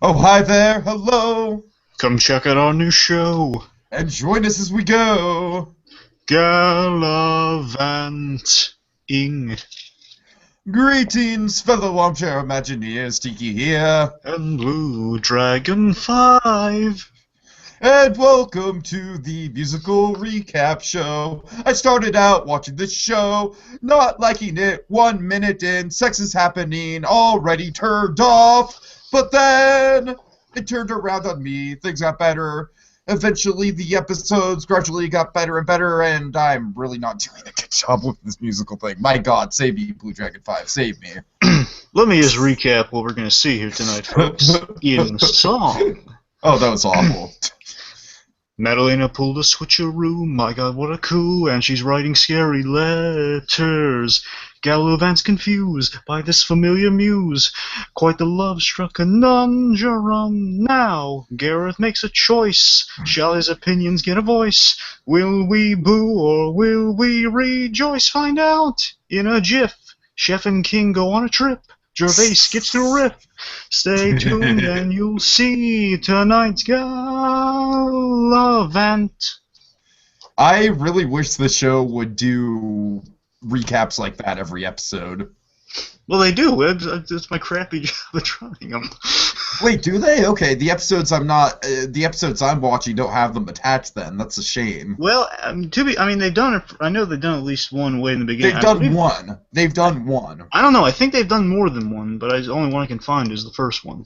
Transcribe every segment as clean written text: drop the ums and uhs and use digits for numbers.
Oh, hi there, hello, Come check out our new show, and join us as we go. Galavanting Greetings, fellow armchair Imagineers, Tiki here, and BlueDragonFive. and welcome to the musical recap show. I started out watching this show, not liking it 1 minute in, sex is happening, already turned off, but then it turned around on me, things got better. Eventually, the episodes gradually got better and better, and I'm really not doing a good job with this musical thing. My God, save me, BlueDragonFive, save me. Let me just recap what we're going to see here tonight, folks. In song, Oh, that was awful. Madalena pulled a switcheroo, my god, what a coup, and she's writing scary letters. Galavant's confused by this familiar muse. Quite the love-struck conundrum. Now, Gareth makes a choice. Shall his opinions get a voice? Will we boo or will we rejoice? Find out in a jiff. Chef and King go on a trip. Gervais gets to a riff. Stay tuned and you'll see tonight's Galavant. I really wish the show would do recaps like that every episode. Well, they do. It's my crappy job of trying them. Wait, do they? Okay, the episodes I'm watching don't have them attached. Then that's a shame. Well, they've done it. I know they've done at least one way in the beginning. They've done one. They've done one. I don't know. I think they've done more than one, but the only one I can find is the first one.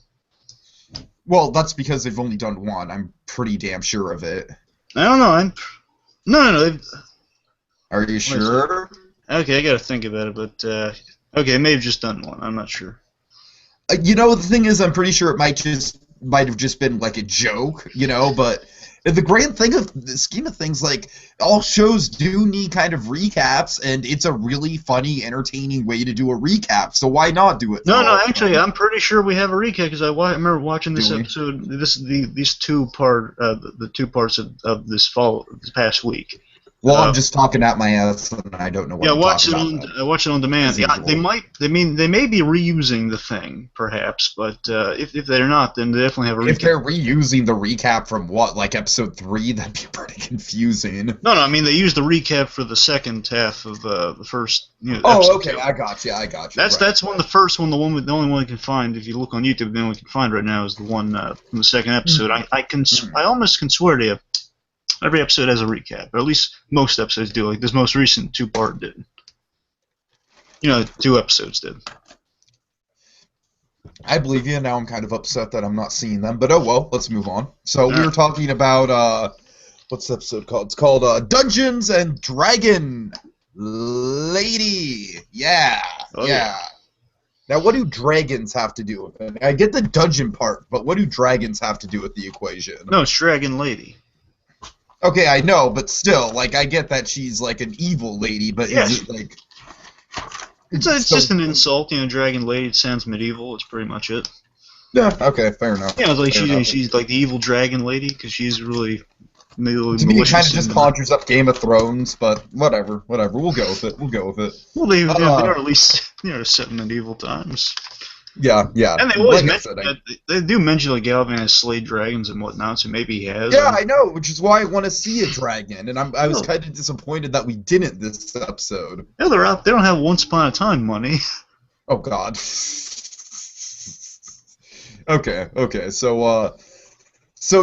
Well, that's because they've only done one. I'm pretty damn sure of it. I don't know. No. Are you sure? Okay, I gotta think about it, but okay, maybe just done one. I'm not sure. The thing is, I'm pretty sure it might have just been like a joke, but the grand thing of the scheme of things, like, all shows do need kind of recaps, and it's a really funny, entertaining way to do a recap, so why not do it? No, actually, I'm pretty sure we have a recap, because I remember watching this episode, the two parts of this past week. Well, I'm just talking at my ass, and I don't know what I'm talking about. Watch it on demand. Yeah, they may be reusing the thing, perhaps, but if they're not, then they definitely have a recap. If they're reusing the recap from like episode 3, that'd be pretty confusing. No, I mean they used the recap for the second half of the first. Oh, okay, I got you. That's the first one. The only one you can find if you look on YouTube. The only one you can find right now is the one from the second episode. I almost can swear to you. Every episode has a recap, or at least most episodes do. Like this most recent 2-part did. 2 episodes did. I believe you. Now I'm kind of upset that I'm not seeing them, but oh well. Let's move on. So we were talking about what's the episode called? It's called Dungeons and Dragon Lady. Yeah. Yeah. Now, what do dragons have to do with it? I get the dungeon part, but what do dragons have to do with the equation? No, it's Dragon Lady. Okay, I know, but still, like, I get that she's, like, an evil lady, but is it, like... It's just an insult, Dragon Lady, it sounds medieval, it's pretty much it. Yeah, okay, fair enough. Yeah, like she's like the evil dragon lady, because she's really to me, it kind of just conjures up Game of Thrones, but whatever, we'll go with it, Well, they are at least, set in medieval times. Yeah. And they always mention that. They do mention like Galavant has slayed dragons and whatnot, so maybe he has. Yeah, I know, which is why I want to see a dragon, and I was kind of disappointed that we didn't this episode. Yeah, they're out. They don't have Once Upon a Time money. Oh God. Okay. So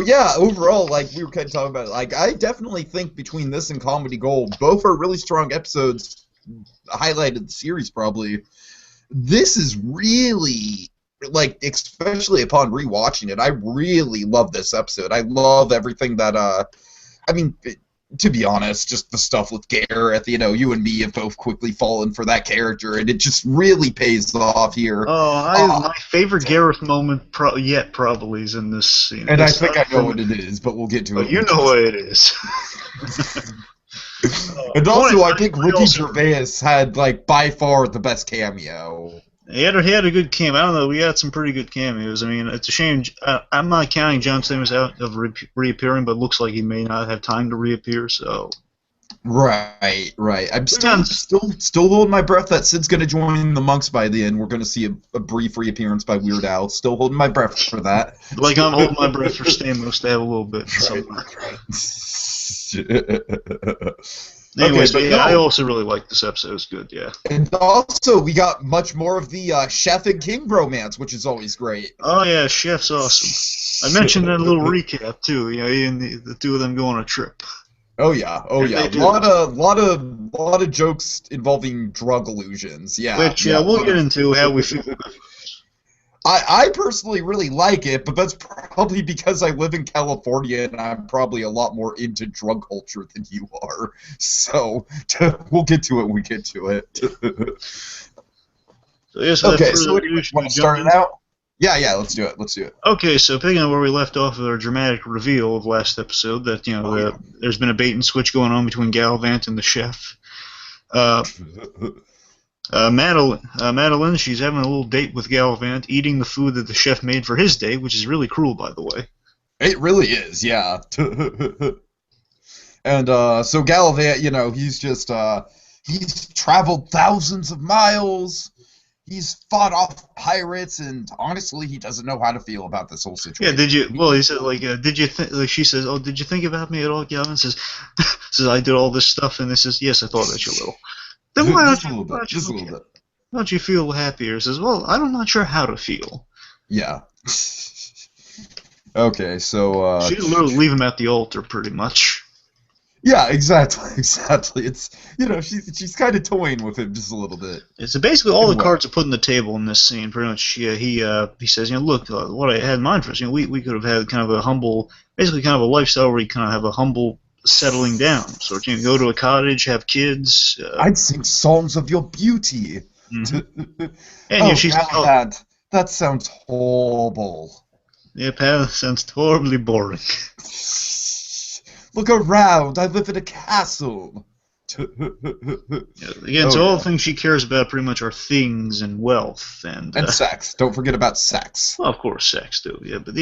yeah, overall, like we were kind of talking about, like I definitely think between this and Comedy Gold, both are really strong episodes. Highlighted the series probably. This is really, like, especially upon rewatching it, I really love this episode. I love everything that, to be honest, just the stuff with Gareth, you and me have both quickly fallen for that character, and it just really pays off here. Oh, my favorite Gareth moment probably is in this scene. And I think I know what it is, but we'll get to it. You know what it is. And also, I think Ricky Gervais had, like, by far the best cameo. He had a good cameo. I don't know. We had some pretty good cameos. I mean, it's a shame. I'm not counting John Stamos out of reappearing, but it looks like he may not have time to reappear. So Right, right. I'm still holding my breath that Sid's gonna join the monks by the end. We're gonna see a brief reappearance by Weird Al. Still holding my breath for that. Like I'm holding my breath for Stamos to have a little bit. Right, right. Anyways, Okay, but yeah, I also really like this episode. It's good, yeah. And also, we got much more of the Chef and King bromance, which is always great. Oh yeah, Chef's awesome. I mentioned that little recap too. You know, he and the two of them go on a trip. Oh yeah, oh yeah. Lot of jokes involving drug illusions. Yeah, Which we'll get into how we feel. I personally really like it, but that's probably because I live in California and I'm probably a lot more into drug culture than you are. So we'll get to it when we get to it. Okay, so what do you want to start it out? Yeah, let's do it. Okay, so picking up where we left off with our dramatic reveal of last episode, that there's been a bait and switch going on between Galavant and the chef. Madeline, she's having a little date with Galavant, eating the food that the chef made for his date, which is really cruel, by the way. It really is, yeah. And so Galavant, he's traveled thousands of miles. He's fought off pirates, and honestly, he doesn't know how to feel about this whole situation. Yeah, he said, did you think, she says, oh, did you think about me at all, Galavant? Says, I did all this stuff, and this says, yes, I thought about you a little. Then why don't you feel happier? Says, well, I'm not sure how to feel. Yeah. Okay, so she didn't literally leave him at the altar, pretty much. Yeah, exactly. It's she's kind of toying with him just a little bit. So basically, all the cards are put on the table in this scene. Pretty much, he says, look, what I had in mind for us, we could have had kind of a humble, basically kind of a lifestyle where you kind of have a humble settling down. So go to a cottage, have kids. I'd sing songs of your beauty. Mm-hmm. And she's that sounds horrible. Yeah, that sounds horribly boring. Look around. I live in a castle. Again, so all the things she cares about pretty much are things and wealth and sex. Don't forget about sex. Well, of course, sex too. Yeah, but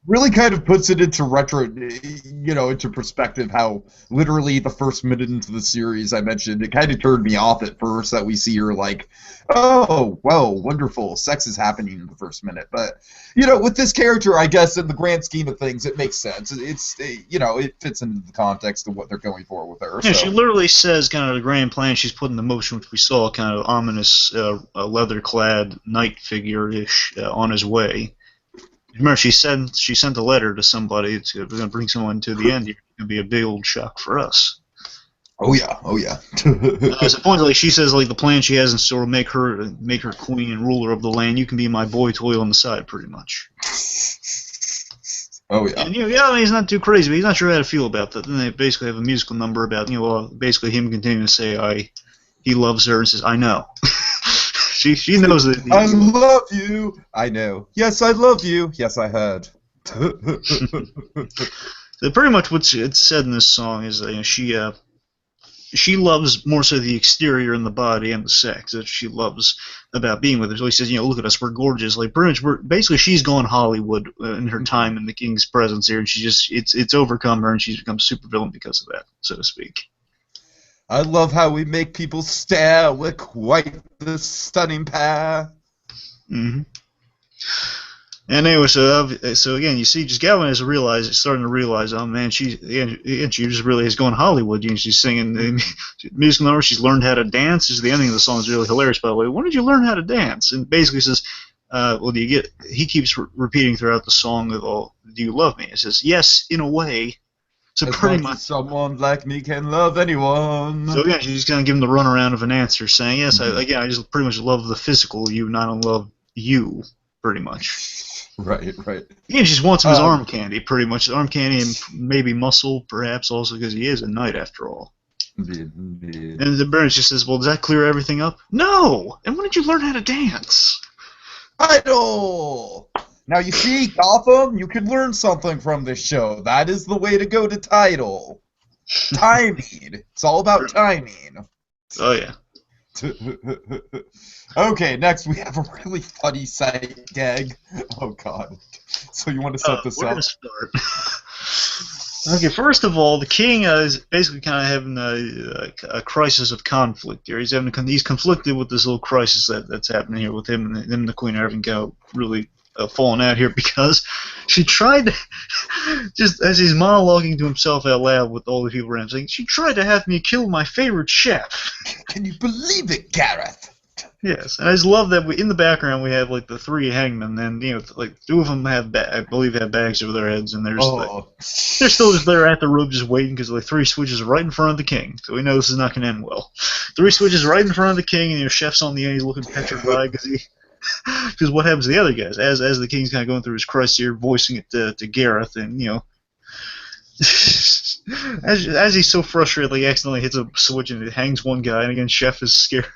really kind of puts it into into perspective how literally the first minute into the series I mentioned it kind of turned me off at first that we see her like, oh, well, wonderful, sex is happening in the first minute. But with this character, I guess in the grand scheme of things, it makes sense. It's it fits into the context of what they're going for with her. Yeah, so. She literally says kind of the grand plan she's put into motion, which we saw kind of ominous leather-clad knight figure-ish on his way. Remember, she sent a letter to somebody. It's going to bring someone to the end here. It's going to be a big old shock for us. Oh yeah. As a point, she says, the plan she has in store, make her queen and ruler of the land. You can be my boy toy on the side, pretty much. Oh yeah. And he's not too crazy, but he's not sure how to feel about that. Then they basically have a musical number about basically him continuing to say he loves her and says, I know. She knows that. I love you. I know. Yes, I love you. Yes, I heard. So pretty much what's said in this song is that she loves more so the exterior and the body and the sex that she loves about being with her. So he says, look at us, we're gorgeous. Pretty much, basically she's gone Hollywood in her time in the king's presence here, and she just it's overcome her, and she's become a supervillain because of that, so to speak. I love how we make people stare. We're quite the stunning pair. Mm-hmm. And anyway, so again, you see, just Galavant is starting to realize, oh man, she just really is going Hollywood. She's singing the musical number. She's learned how to dance. The ending of the song is really hilarious, by the way. When did you learn how to dance? And basically says, he keeps repeating throughout the song, do you love me? It says, yes, in a way. So as pretty much someone like me can love anyone. So again, she's going to give him the runaround of an answer, saying, yes, I just pretty much love the physical you, not love you, pretty much. Right. Yeah, she just wants him as arm candy, pretty much. Arm candy and maybe muscle, perhaps, also because he is a knight, after all. Indeed. And the Baron just says, well, does that clear everything up? No! And when did you learn how to dance? Idol! Now, you see, Gotham, you can learn something from this show. That is the way to go to title. Timing. It's all about timing. Oh, yeah. Okay, next we have a really funny sight gag. Oh, God. So you want to set this Where up? to start? Okay, first of all, the king is basically kind of having a crisis of conflict here. He's conflicted with this little crisis that's happening here with him and the queen are having kind of really falling out here because she tried to, just as he's monologuing to himself out loud with all the people around, saying, she tried to have me kill my favorite chef. Can you believe it, Gareth? Yes, and I just love that in the background we have like the three hangmen, and like two of them I believe have bags over their heads, and they're still just there at the rope just waiting because the three switches right in front of the king, so we know this is not going to end well. Three switches right in front of the king, and chef's on the end, he's looking petrified because what happens to the other guys as the king's kind of going through his crisis here, voicing it to Gareth, and as he's so frustrated, he accidentally hits a switch and it hangs one guy, and again, Chef is scared.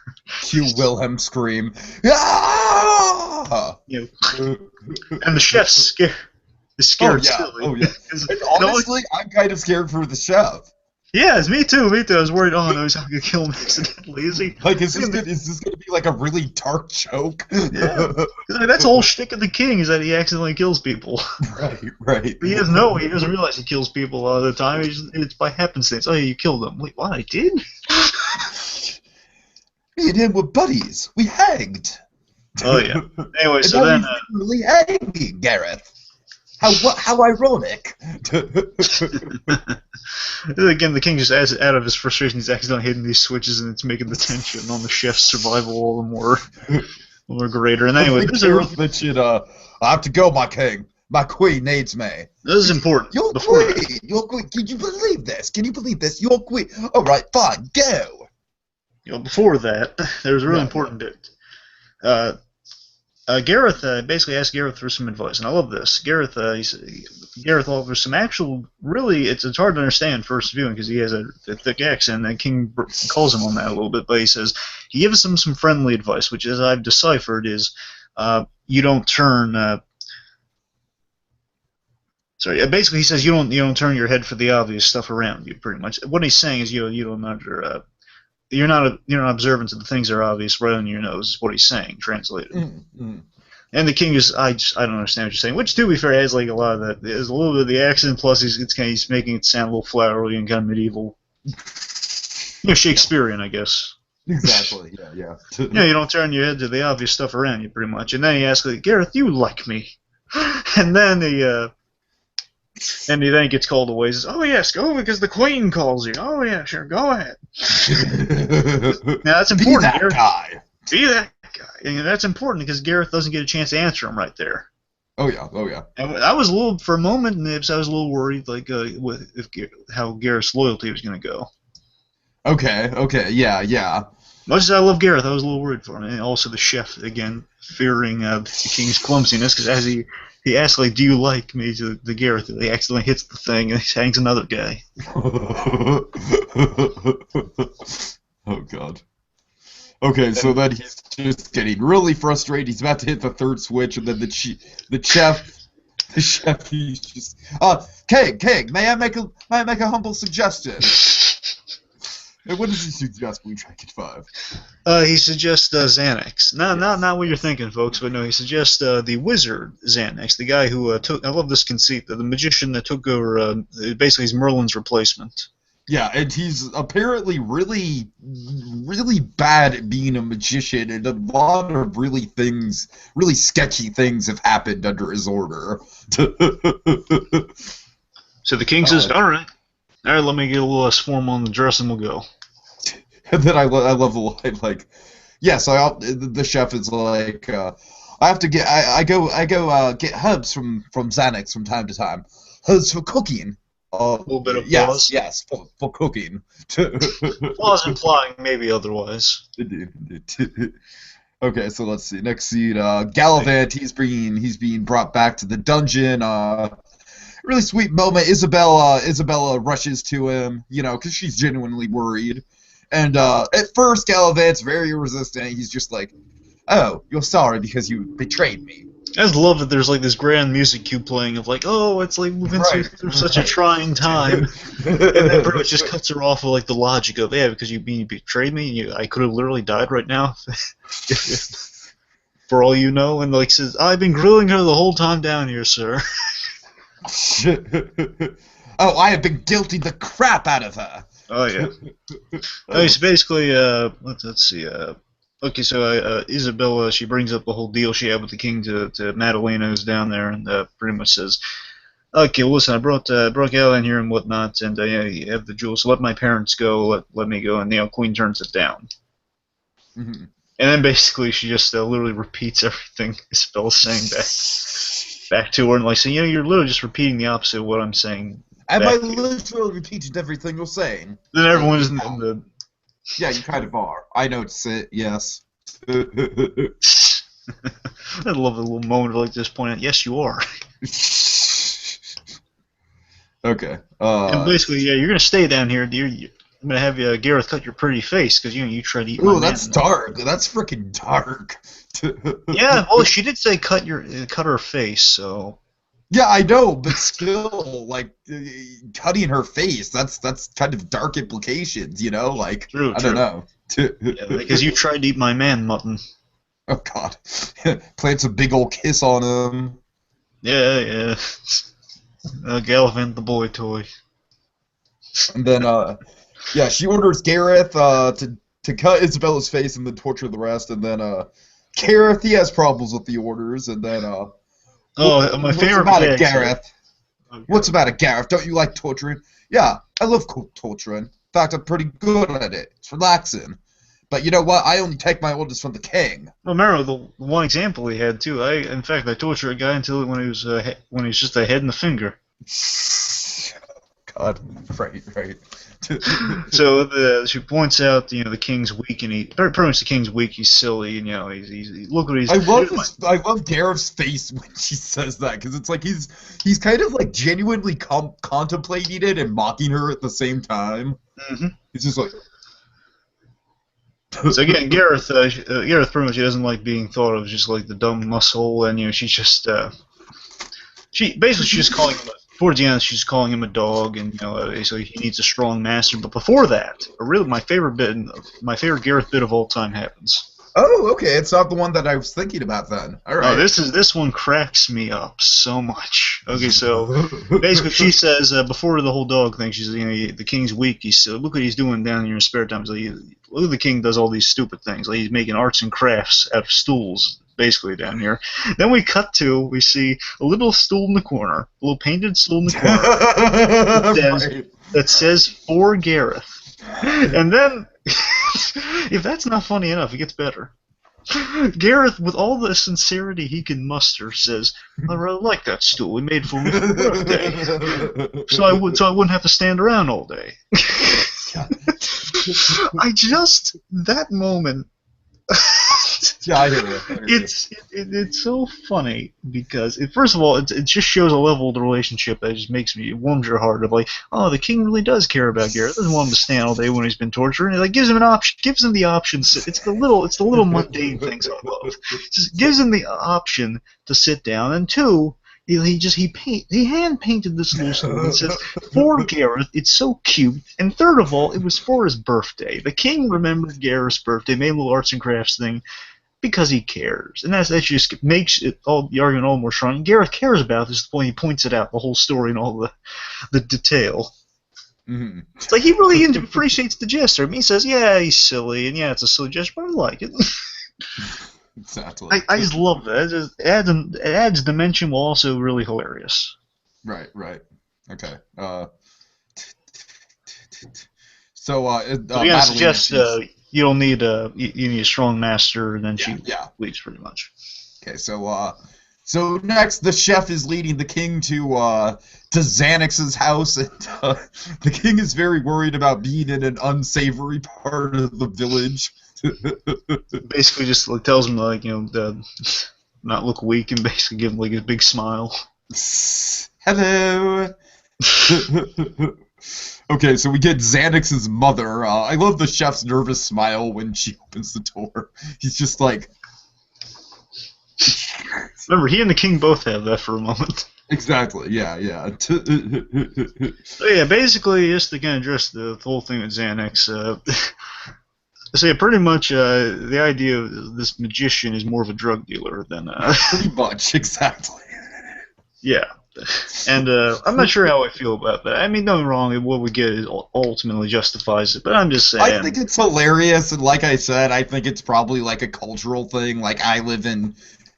Cue Wilhelm scream. Ah! And the chef's scared. Is scared still. Oh yeah. And honestly, I'm kind of scared for the chef. Yeah, it's me too. I was worried. Oh no, he's not gonna kill him accidentally, is he? Like, is this gonna be like a really dark joke? Yeah. That's the whole shtick of the king is that he accidentally kills people. Right. But he doesn't realize he kills people a lot of the time. It's by happenstance. Oh, yeah, you killed him. Wait, what? I did? Me and him were buddies. We hanged. Oh yeah. Anyway, and so now then he's really hanging, Gareth. How ironic. Again, the king just out of his frustration, he's accidentally hitting these switches, and it's making the tension on the chef's survival all the more greater. And anyway, I have to go, my king. My queen needs me. This is important. Your queen. Can you believe this? Your queen. All right, fine, go. Before that, there was a really important bit. Gareth basically asked Gareth for some advice, and I love this. Gareth offers some actual, really, it's hard to understand first viewing because he has a thick accent, and King calls him on that a little bit, but he says, he gives him some friendly advice, which, as I've deciphered, is you don't turn... basically he says you don't turn your head for the obvious stuff around you, pretty much. What he's saying is you're not observant to the things that are obvious right on your nose, is what he's saying, translated. And the king I don't understand what you're saying, which, to be fair, has like a lot of that. There's a little bit of the accent, plus he's making it sound a little flowery and kind of medieval. Shakespearean, I guess. Exactly, yeah. You don't turn your head to the obvious stuff around you, pretty much. And then he asks, Gareth, you like me? And then he gets called away. He says, oh, yes, go because the queen calls you. Oh, yeah, sure, go ahead. Now, that's important. Be that guy. Be that guy. And that's important because Gareth doesn't get a chance to answer him right there. Oh, yeah. And I was for a moment, Nibs, I was a little worried, like, how Gareth's loyalty was going to go. Okay, yeah. Much as I love Gareth, I was a little worried for him. And also the chef, again, fearing the king's clumsiness, because as he asks, like, do you like me, to Gareth, he accidentally hits the thing and he hangs another guy. Oh, God. Okay, so then he's just getting really frustrated. He's about to hit the third switch, and then the chef, he's just, King, may I make a humble suggestion? And what does he suggest, BlueDragonFive? He suggests Xanax. Not what you're thinking, folks, but no, he suggests the wizard Xanax, the guy who I love this conceit, the magician that took over, basically he's Merlin's replacement. Yeah, and he's apparently really, really bad at being a magician, and a lot of really sketchy things have happened under his order. So the king says, all right, let me get a little less formal on the dress and we'll go. And then I love the line, like, yes, the chef is like, I have to I go get herbs from Xanax from time to time. Herbs for cooking. A little bit of pause. Yes, for cooking. Pause implying maybe otherwise. Indeed. Okay, so let's see. Next scene, Galavant, he's being brought back to the dungeon. Really sweet moment. Isabella rushes to him, because she's genuinely worried. And at first, Galavant's very resistant. He's just like, oh, you're sorry because you betrayed me. I just love that there's like this grand music cue playing of like, oh, it's like we've been through such a trying time, and then pretty much just cuts her off with like the logic of, yeah, because you betrayed me, I could have literally died right now, for all you know, and like says, I've been grilling her the whole time down here, sir. Oh, I have been guilting the crap out of her. Oh yeah. Okay, so basically, let's see. Okay, so Isabella, she brings up the whole deal she had with the king to Madalena, who's down there, and pretty much says, "Okay, well, listen, I brought Galavant here and whatnot, and yeah, you have the jewels. So let my parents go. Let me go." And Queen turns it down. Mhm. And then basically she just literally repeats everything Isabella's saying back to her, and like saying, you're literally just repeating the opposite of what I'm saying. Am I Back to you. literally repeating everything you're saying? Then everyone is in the. Yeah, you kind of are. I notice it, yes. I love the little moment of like this point out, yes, you are. Okay. And basically, yeah, you're gonna stay down here. I'm gonna have you, Gareth, cut your pretty face because you tried to eat my Ooh, man. that's dark. That's freaking dark. Yeah, well, she did say cut her face, so. Yeah, I know, but still, like, cutting her face, that's kind of dark implications, you know? Like, True, I don't know. Yeah, because you tried to eat my man mutton. Oh, God. Plants a big old kiss on him. Yeah. Galavant the boy toy. And then, yeah, she orders Gareth to cut Isabella's face and then torture the rest. And then, Gareth, he has problems with the orders. And then, My favorite what's about gag, it, Gareth? Okay. What's about it, Gareth? Don't you like torturing? Yeah, I love torturing. In fact, I'm pretty good at it. It's relaxing. But you know what? I only take my orders from the king. Well, remember the one example he had too. In fact, I tortured a guy until when he was just a head and a finger. God, right. So she points out, the king's weak, and pretty much the king's weak. He's silly, and he's look what he's. I love Gareth's face when she says that because it's like he's kind of like genuinely contemplating it and mocking her at the same time. Mm-hmm. He's just like. So again, Gareth pretty much doesn't like being thought of just like the dumb muscle, and she's just she's just calling him towards the end. She's calling him a dog, and so he needs a strong master. But before that, my favorite Gareth bit of all time happens. Oh, okay. It's not the one that I was thinking about then. All right. Oh, this one cracks me up so much. Okay, so basically she says before the whole dog thing, she says, the king's weak. Look what he's doing down in your spare time. So look, the king does all these stupid things. Like he's making arts and crafts out of stools, basically down here. Then we see a little stool in the corner, a little painted stool in the corner that says for Gareth. And then, if that's not funny enough, it gets better. Gareth, with all the sincerity he can muster, says, "I really like that stool. We made for me for birthday, so I wouldn't have to stand around all day." That moment. Yeah, I hear you. It's so funny because first of all it just shows a level of the relationship that just it warms your heart of like, oh, the king really does care about Gareth. Doesn't want him to stand all day when he's been tortured. And it gives him the option. It's the little mundane things I love. Just gives him the option to sit down. And two, he hand painted this little stool. It says for Gareth. It's so cute. And third of all, it was for his birthday. The king remembered Gareth's birthday, made a little arts and crafts thing. Because he cares, and that just makes the argument all more strong. Gareth cares about this to the point he points it out, the whole story and all the detail. Mm-hmm. It's like he really appreciates the gesture. I mean, he says, "Yeah, he's silly, and yeah, it's a silly gesture, but I like it." Exactly. I just love that. It adds dimension while also really hilarious. Right. Okay. So again, suggest you don't need you need a strong master, and then she leaves pretty much. Okay, so next the chef is leading the king to Xanax's house, and the king is very worried about being in an unsavory part of the village. Basically, just like tells him not look weak, and basically give him like a big smile. Hello. Okay, so we get Xanax's mother. I love the chef's nervous smile when she opens the door. He's just like... Remember, he and the king both have that for a moment. Exactly, yeah. So yeah, basically, just to kind of address the whole thing with Xanax, so yeah, pretty much the idea of this magician is more of a drug dealer than... Pretty much, exactly. Yeah. And I'm not sure how I feel about that. I mean, don't get me wrong, what we get ultimately justifies it, but I'm just I saying. think it's hilarious, and like I said, I think it's probably like a cultural thing. Like I live in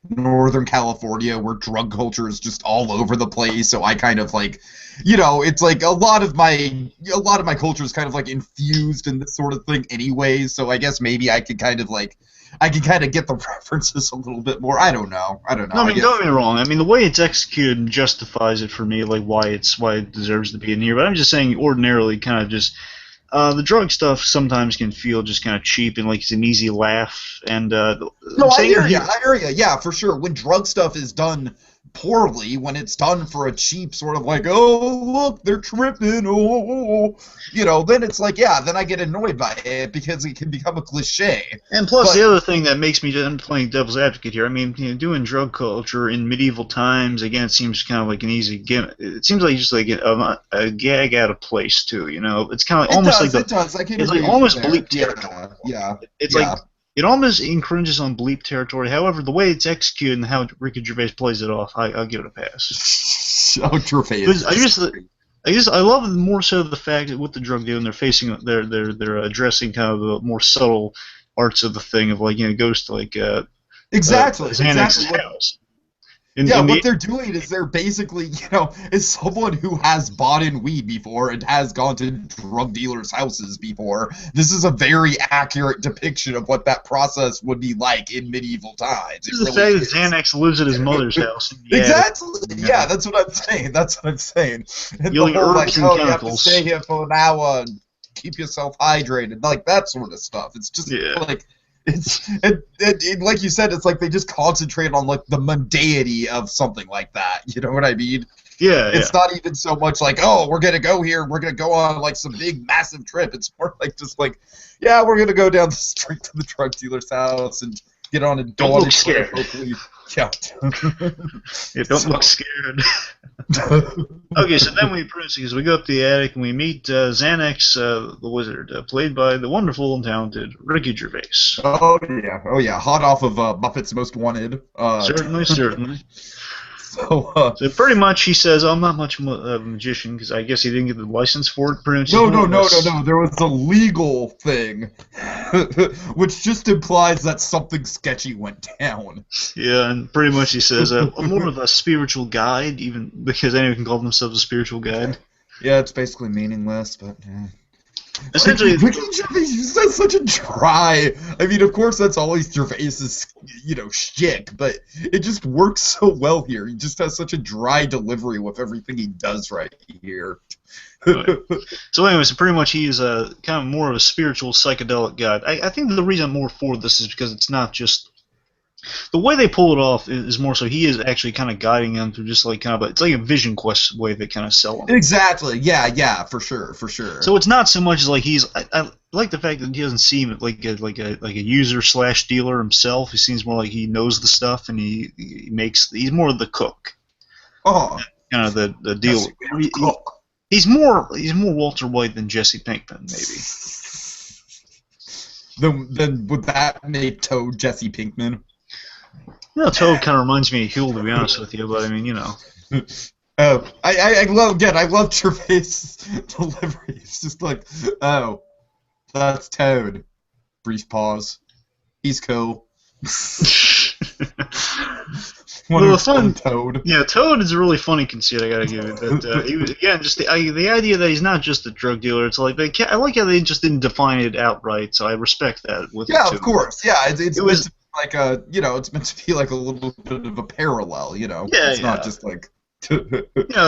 Northern California where drug culture is just all over the place, so I kind of like, it's like a lot of my culture is kind of like infused in this sort of thing anyway, so I guess maybe I could kind of get the references a little bit more. I don't know. No, I I mean, guess. don't get me wrong. I mean, the way it's executed justifies it for me, like why it deserves to be in here. But I'm just saying, ordinarily, kind of just the drug stuff sometimes can feel just kind of cheap and like it's an easy laugh. And No, I'm I saying hear you. here, I hear you. Yeah, for sure. When drug stuff is done poorly, when it's done for a cheap sort of like, oh look, they're tripping, then it's like, yeah, then I get annoyed by it because it can become a cliche. and plus But the other thing that makes me, I'm playing devil's advocate here. I mean, doing drug culture in medieval times again, it seems kind of like an easy gimmick. It seems like just like a gag out of place too. It's kind of it almost like does. It does. I can it's like agree with you almost there. bleep territory. Yeah. Yeah. It's like Yeah. it almost infringes on bleep territory. However, the way it's executed and how Ricky Gervais plays it off, I'll give it a pass. Oh, your Because face. I love more so the fact that with the drug dealing, they're addressing kind of the more subtle arts of the thing of like goes to like Exactly. Xanax's Exactly. house. In, Yeah, in what the they're doing is they're basically, as someone who has bought in weed before and has gone to drug dealers' houses before, this is a very accurate depiction of what that process would be like in medieval times. It the really fact that is. Xanax lives at his mother's house in the attic, Exactly. Yeah, that's what I'm saying. That's what I'm saying. And the yielding whole like, herbs and oh, you have to chemicals. stay here for an hour and keep yourself hydrated, like that sort of stuff. It's just Yeah. like like you said, it's like they just concentrate on like the mundanity of something like that. You know what I mean? Yeah, yeah. It's not even so much like, oh, we're gonna go here, we're gonna go on like some big massive trip. It's more like just like, yeah, we're gonna go down the street to the drug dealer's house and get on a Don't look dawn scared. hopefully. Yeah. Yeah, don't look scared. Okay, so then we go up the attic and we meet Xanax, the wizard, played by the wonderful and talented Ricky Gervais. Oh yeah, hot off of Muppets Most Wanted. Certainly, certainly. So So pretty much he says, I'm not much of a magician because I guess he didn't get the license for it. Pretty much no. There was a legal thing, which just implies that something sketchy went down. Yeah, and pretty much he says, I'm more of a spiritual guide, even because anyone can call themselves a spiritual guide. Yeah, it's basically meaningless, but. Essentially, Ricky Gervais just has such a dry. I mean, of course, that's always Gervais's, shtick, but it just works so well here. He just has such a dry delivery with everything he does right here. So anyways, pretty much he is kind of more of a spiritual psychedelic guide. I think the reason I'm more for this is because it's not just the way they pull it off is more so he is actually kind of guiding them through just like kind of it's like a vision quest way they kind of sell them. Exactly. Yeah, for sure. So it's not so much as like I like the fact that he doesn't seem like a user / dealer himself. He seems more like he knows the stuff and he's more the cook. Oh, kind of the deal. He's more Walter White than Jesse Pinkman, maybe. Then would that make Toad Jesse Pinkman? Toad kind of reminds me of Huel, to be honest with you, but I mean, Oh, I love Gervais' delivery. It's just like, oh, that's Toad. Brief pause. He's cool. Well, fun Toad. Yeah, Toad is a really funny conceit. I gotta give it. That he was, again, just the idea that he's not just a drug dealer. It's like I like how they just didn't define it outright. So I respect that. Of course. Yeah, it's meant to be like it's meant to be like a little bit of a parallel. Yeah, it's not just like.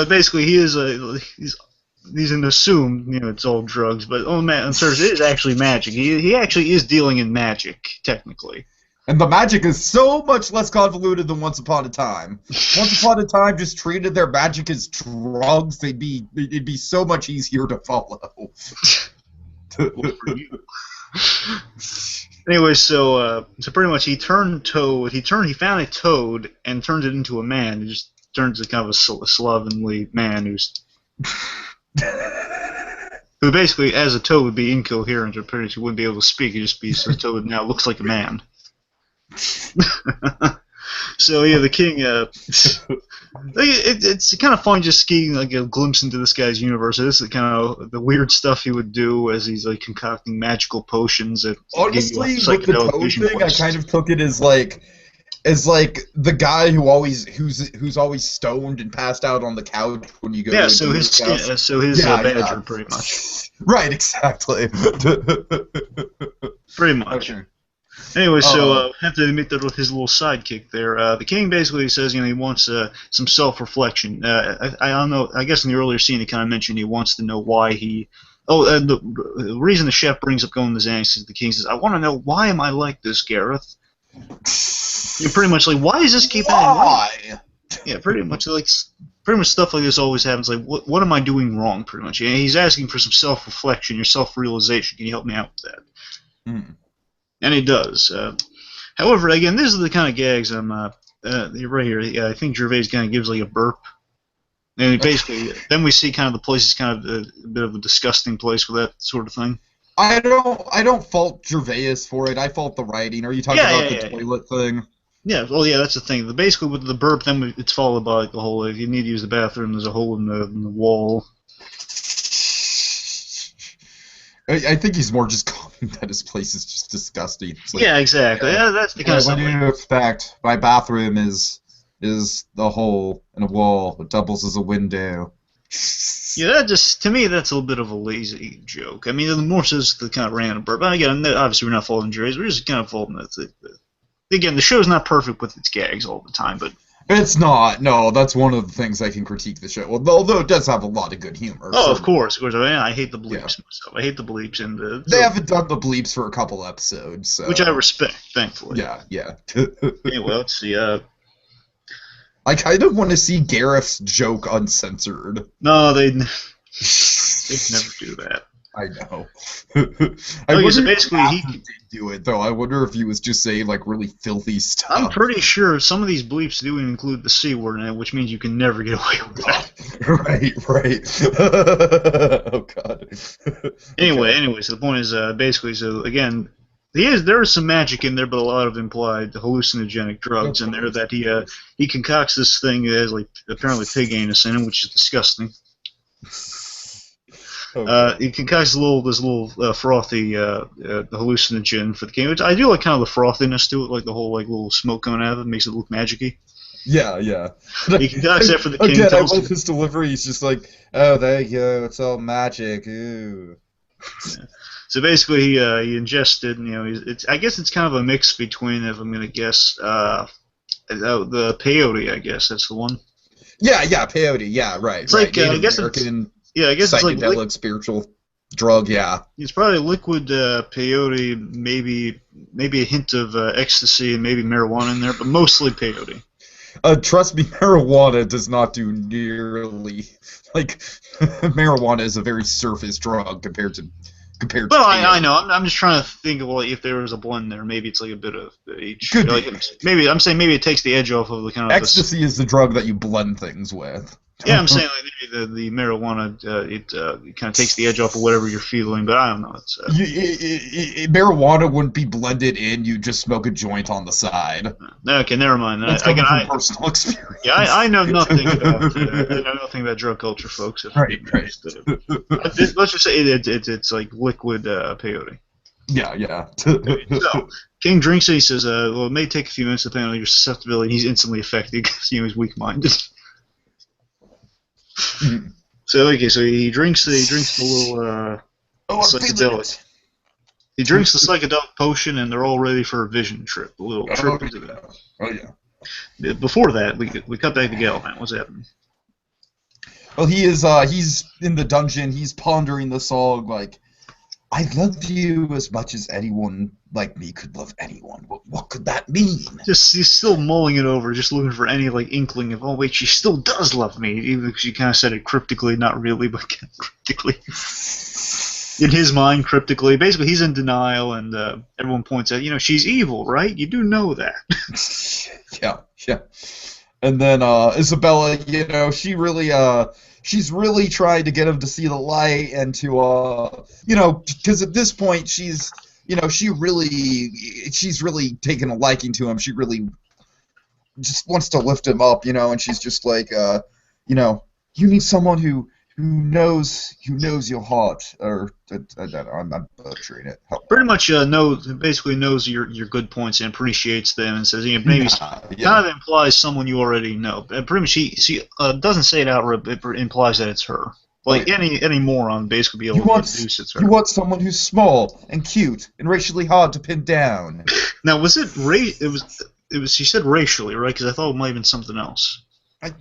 Basically, he's an assumed, it's all drugs, but oh man, it is actually magic. He actually is dealing in magic, technically. And the magic is so much less convoluted than Once Upon a Time. Once Upon a Time just treated their magic as drugs. It'd be so much easier to follow. Anyway, so pretty much he found a toad and turned it into a man. He just turns into kind of a slovenly man who basically, as a toad, would be incoherent or pretty much wouldn't be able to speak. He'd just be so toad now looks like a man. So yeah, the king. It's kind of fun just getting like a glimpse into this guy's universe. This is kind of the weird stuff he would do as he's like concocting magical potions that Honestly, give you with the psychedelic toad vision thing, I quests. kind of took it as like the guy who's always stoned and passed out on the couch when you go Yeah, to so his house. so his Yeah, badger, pretty much. Right, exactly. Pretty much. Okay. Anyway, so have to admit that his little sidekick there. The king basically says, he wants some self-reflection. I don't know. I guess in the earlier scene, he kind of mentioned he wants to know why he. Oh, and the reason the chef brings up going to Xanax is the king says, "I want to know why am I like this, Gareth." You're pretty much like, why does this keep happening? Why? Yeah, pretty much stuff like this always happens. Like, what am I doing wrong? Pretty much. And he's asking for some self-reflection, your self-realization. Can you help me out with that? Hmm. And he does. However, again, these are the kind of gags I'm. Right here, I think Gervais kind of gives like a burp, and basically, then we see kind of the place is kind of a bit of a disgusting place with that sort of thing. I don't fault Gervais for it. I fault the writing. Are you talking about the toilet thing? Yeah, well, yeah, that's the thing. Basically, with the burp, then it's followed by like the whole. If you need to use the bathroom, there's a hole in the wall. I think he's more just calling that his place is just disgusting. Like, yeah, exactly. Yeah, that's the kind of stuff. What do you expect? My bathroom is the hole in a wall. It doubles as a window. Yeah, that just to me that's a little bit of a lazy joke. I mean, the more so it's the kind of random burp. But again, obviously we're not faulting Gervais. We're just kind of faulting that. Again, the show's not perfect with its gags all the time, but. It's not. No, that's one of the things I can critique the show. Well, although it does have a lot of good humor. Oh, of course. I mean, I hate the bleeps Yeah. myself. I hate the bleeps, and they haven't done the bleeps for a couple episodes, so. Which I respect, thankfully. Yeah. Anyway, let's see. I kind of want to see Gareth's joke uncensored. No, they'd never do that. I know. I wonder so basically he did do it though. I wonder if he was just saying like really filthy stuff. I'm pretty sure some of these bleeps do include the C word in it, which means you can never get away with that. Right. Oh god. Anyway, so the point is basically so again there is some magic in there, but a lot of implied hallucinogenic drugs in there that he concocts this thing that has like apparently pig anus in it, which is disgusting. He concocts this little frothy hallucinogen for the game, which I do like kind of the frothiness to it, like the whole like little smoke coming out of it makes it look magic-y. Yeah. He concocts that for the king. Again, I love his delivery. He's just like, oh, there you go, it's all magic. Ooh. Yeah. So basically, he ingested. I guess it's kind of a mix between, if I'm gonna guess, the peyote. I guess that's the one. Yeah, peyote. Yeah, right. It's like I guess American. Yeah, I guess it's like psychedelic spiritual drug. Yeah, it's probably liquid peyote, maybe a hint of ecstasy and maybe marijuana in there, but mostly peyote. Trust me, marijuana does not do nearly like marijuana is a very surface drug compared to. Well, I know. I'm just trying to think of if there was a blend there. Maybe it's like a bit of each. Could be. Maybe I'm saying maybe it takes the edge off of the kind of. Ecstasy is the drug that you blend things with. Yeah, I'm saying like maybe the marijuana it kind of takes the edge off of whatever you're feeling, but I don't know. It's marijuana wouldn't be blended in. You just smoke a joint on the side. Okay, never mind. That's coming from personal experience. Yeah, I know nothing about drug culture, folks. Right. Let's just say it's like liquid peyote. Yeah. So King drinks it. He says, "Well, it may take a few minutes depending on your susceptibility." He's instantly affected because he's weak-minded. So he drinks the little psychedelic. He drinks the psychedelic potion, and they're all ready for a vision trip. A little trip into that. Oh yeah. Before that, we cut back to Galavant. What's happening? Well, he's in the dungeon. He's pondering the song like, "I love you as much as anyone like me could love anyone." What could that mean? He's still mulling it over, just looking for any like inkling of, oh wait, she still does love me, even if she kind of said it cryptically, not really, but cryptically. In his mind, cryptically. Basically, he's in denial, and everyone points out, she's evil, right? You do know that. Yeah. And then Isabella, she's really trying to get him to see the light and to, because at this point she's really taken a liking to him. She really just wants to lift him up, and she's just like, you need someone who knows your heart, or I'm butchering it. Pretty much basically knows your good points and appreciates them, and says maybe kind of implies someone you already know. Pretty much she doesn't say it outright, but it implies that it's her. Like any moron basically be able to deduce it's her. You want someone who's small and cute and racially hard to pin down. Now was it it was she said racially, right? Because I thought it might have been something else. I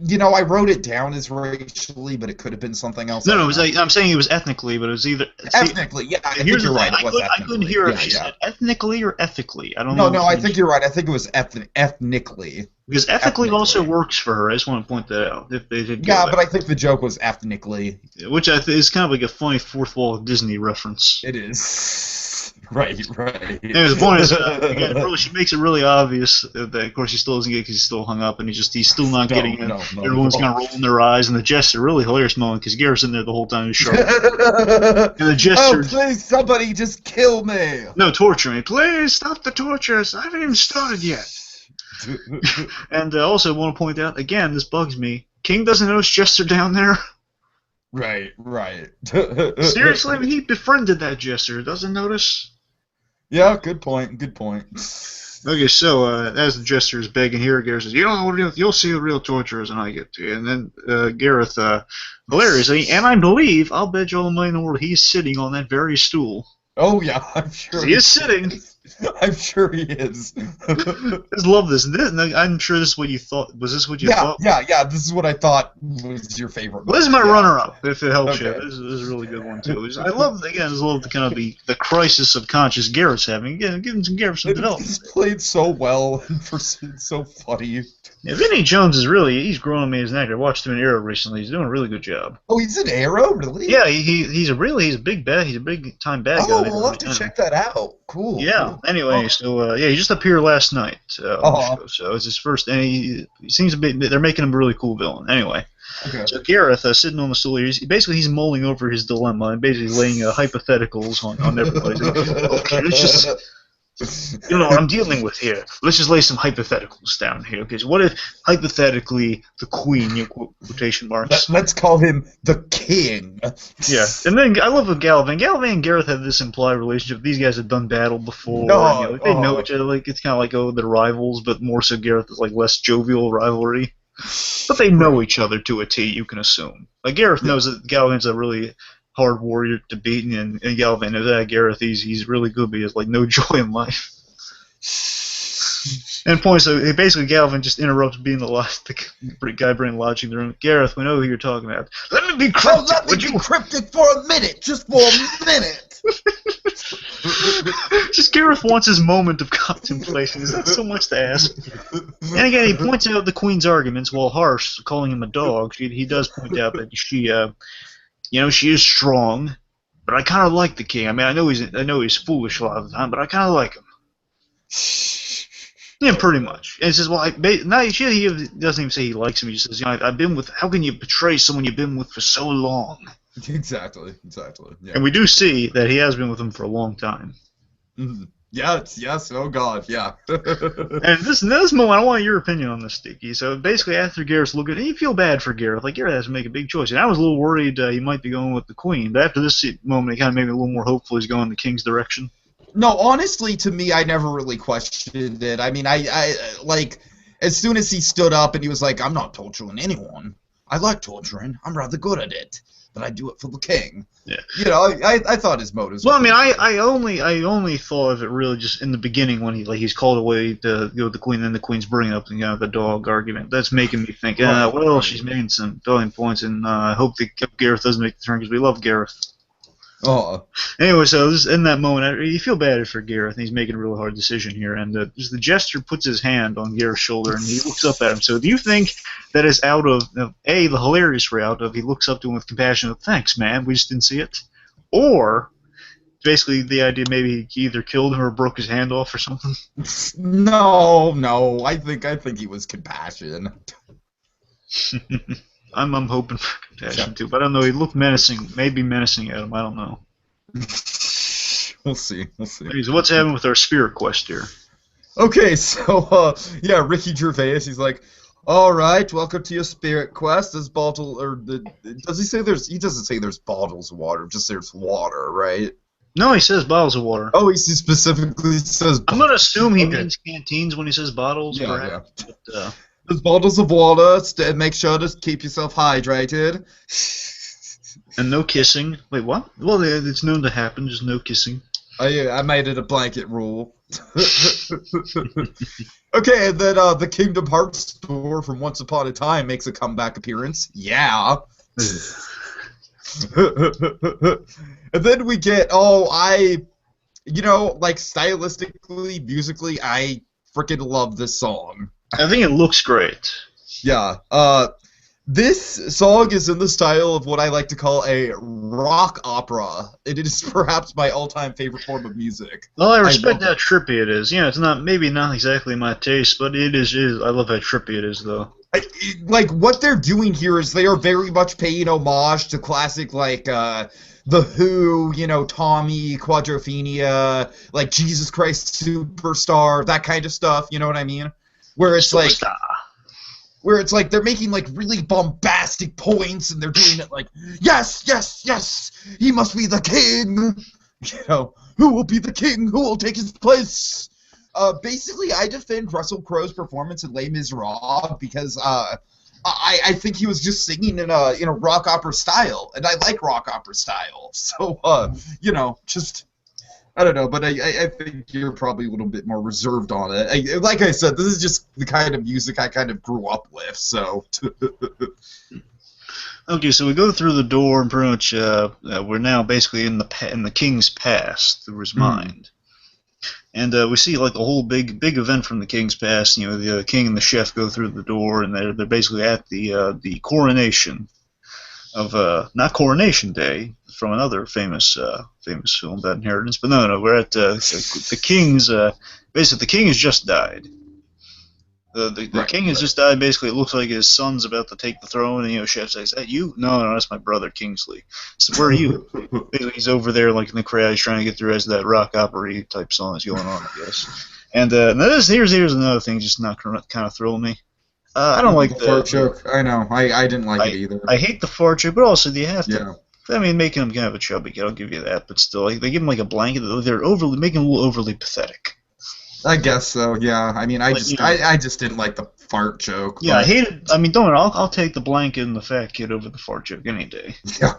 wrote it down as racially, but it could have been something else. No, I'm saying it was ethnically, but it was either... Ethnically, yeah, I think you're right. It was ethnically. I couldn't hear if she said ethnically or ethically. I don't know. No, I think you're right. I think it was ethnically. Because ethically also works for her. I just want to point that out. If they did but I think the joke was ethnically. Which I think is kind of like a funny fourth wall Disney reference. It is. Right. Anyways, the point is, again, she makes it really obvious that, of course, he still doesn't get it because he's still hung up, and he's still not getting it. Everyone's kind of rolling their eyes, and the jester, really hilarious moment, because Garrett's in there the whole time, he's sharp. And the jester... Oh, please, somebody just kill me! No, torture me. Please, stop the tortures. I haven't even started yet. And also, I want to point out, again, this bugs me, King doesn't notice Jester down there. Right. Seriously, I mean, he befriended that Jester. Doesn't notice? Yeah, good point. Okay, so as the Jester is begging here, Gareth says, you'll see what real torture is when I get to you. And then Gareth, hilariously, and I believe, I'll bet you all the money in the world, he's sitting on that very stool. Oh, yeah, I'm sure he is sitting. I'm sure he is. I just love this. I'm sure this is what you thought. Was this what you thought? Yeah, this is what I thought was your favorite. Well, this is my runner-up, if it helps you. This is a really good one, too. I love the kind of the crisis of conscious Garrett's having. Again, giving Garrett some development. He's played so well, and it's so funny. Yeah, Vinnie Jones he's growing on me as an actor. I watched him in Arrow recently. He's doing a really good job. Oh, he's in Arrow? Really? Yeah, he's a big bad. He's a big time bad guy. Oh, we'll have to check that out. Cool. Yeah. Cool. Anyway, so he just appeared last night on the show. So it's his first, and he seems they're making him a really cool villain. Anyway. Okay. So Gareth, sitting on the stool here, he's mulling over his dilemma and basically laying hypotheticals on everybody. Okay, let's just... You know what I'm dealing with here. Let's just lay some hypotheticals down here. Okay, so what if, hypothetically, the queen, quotation marks. Let's call him the king. Yeah, and then I love Galavant. Galavant and Gareth have this implied relationship. These guys have done battle before. They know each other. Like, it's kind of like, they're rivals, but more so Gareth is like less jovial rivalry. But they know each other to a T, you can assume. Like, Gareth knows that Galavant's a really hard warrior to beat, and Galavant knows that Gareth, he's really good, but he has like no joy in life. And points, so basically Galavant just interrupts being the guy bringing logic in the room. Gareth, we know who you're talking about. Let me be cryptic. Let me be cryptic for a minute, just for a minute. Just Gareth wants his moment of contemplation. Is that so much to ask? And again, he points out the queen's arguments, while harsh, calling him a dog. He does point out that she is strong, but I kind of like the king. I mean, I know he's foolish a lot of the time, but I kind of like him. Yeah, pretty much. And he says, well, he doesn't even say he likes him. He just says, I've been with. How can you betray someone you've been with for so long? Exactly. Yeah. And we do see that he has been with him for a long time. Mm-hmm. Yes, oh god, yeah. And this moment, I want your opinion on this, Sticky. So basically, after Gareth's looking, you feel bad for Gareth. Like, Gareth has to make a big choice. And I was a little worried he might be going with the queen. But after this moment, it kind of made me a little more hopeful he's going the king's direction. No, honestly, to me, I never really questioned it. I mean, I like, as soon as he stood up and he was like, I'm not torturing anyone. I like torturing. I'm rather good at it. But I do it for the king. Yeah. I thought his motives. Well, I mean, I only thought of it really just in the beginning when he's called away to go with the queen, and then the queen's bringing up the dog argument. That's making me think, she's making some valid points, and I hope that Gareth doesn't make the turn because we love Gareth. Oh. Anyway, so in that moment, you feel bad for Gareth, and he's making a really hard decision here. And the jester puts his hand on Gareth's shoulder, and he looks up at him. So do you think that is out of, A, the hilarious route of he looks up to him with compassion of, thanks, man, we just didn't see it? Or basically the idea maybe he either killed him or broke his hand off or something? No, I think he was compassion. I'm hoping for compassion too, but I don't know. He looked menacing, maybe menacing at him. I don't know. We'll see. So what's happening with our spirit quest here? Okay, so yeah, Ricky Gervais, he's like, "All right, welcome to your spirit quest." There's bottle, or does he say there's? He doesn't say there's bottles of water, just there's water, right? No, he says bottles of water. Oh, he specifically says I'm gonna bottles. assume he Okay, means canteens when he says bottles, yeah, yeah. perhaps. But There's bottles of water. Make sure to keep yourself hydrated. and no kissing. Wait, what? Well, it's known to happen. Just no kissing. I made it a blanket rule. Okay, and then the Kingdom Hearts store from Once Upon a Time makes a comeback appearance. Yeah. And then we get, like stylistically, musically, I freaking love this song. I think it looks great. Yeah. This song is in the style of what I like to call a rock opera. It is perhaps my all-time favorite form of music. Well, I respect love how trippy it is. It's maybe not exactly my taste, but it is. I love how trippy it is, though. Like, what they're doing here is they are very much paying homage to classic, like, The Who, Tommy, Quadrophenia, like Jesus Christ Superstar, that kind of stuff, you know what I mean? Where it's Superstar. where it's like they're making like really bombastic points and they're doing it like, yes, yes, yes, he must be the king. Who will be the king? Who will take his place? Basically, I defend Russell Crowe's performance in Les Miserables because I think he was just singing in a rock opera style, and I like rock opera style. So just. I don't know, but I think you're probably a little bit more reserved on it. Like I said, this is just the kind of music I kind of grew up with, so... Okay, so we go through the door, and pretty much we're now basically in the king's past through his mind. And we see like a whole big event from the king's past. The king and the chef go through the door, and they're basically at the coronation of not Coronation Day from another famous film, Bad Inheritance, but no, we're at the king's. Basically, the king has just died. The king has just died. Basically, it looks like his son's about to take the throne, and chef says, "Is that you?" No, that's my brother Kingsley. So where are you? Basically, he's over there, like in the crowd, he's trying to get through as that rock opera type song that's going on, I guess. And here's another thing, just not kind of throwing me. I don't like the fart joke. I know. I didn't like it either. I hate the fart joke, but also do you have to? Yeah. I mean, making him kind of a chubby kid, I'll give you that, but still, like, they give him like a blanket. They're making him a little overly pathetic. I guess so. Yeah. I mean, I just didn't like the fart joke. Yeah, I hate it. I mean, don't worry, I'll take the blanket and the fat kid over the fart joke any day. Yeah.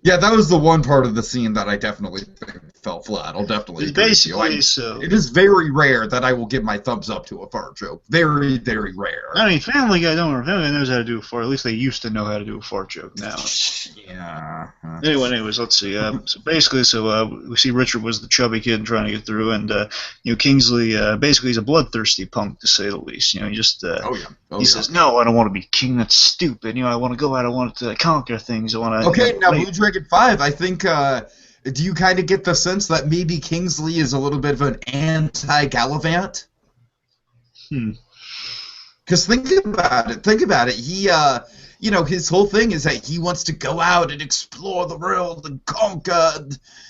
Yeah, that was the one part of the scene that I definitely think fell flat. I'll definitely agree with you. It is very rare that I will give my thumbs up to a fart joke. Very, very rare. I mean, Family Guy knows how to do a fart. At least they used to know how to do a fart joke. Now, yeah. Anyways, let's see. So basically, we see Richard was the chubby kid trying to get through, and Kingsley basically he's a bloodthirsty punk to say the least. He just he says, "No, I don't want to be king. That's stupid. I want to go out. I want to conquer things. I want to." Okay, now BlueDragonFive, I think. Do you kind of get the sense that maybe Kingsley is a little bit of an anti-Galavant? Because think about it. He, his whole thing is that he wants to go out and explore the world and conquer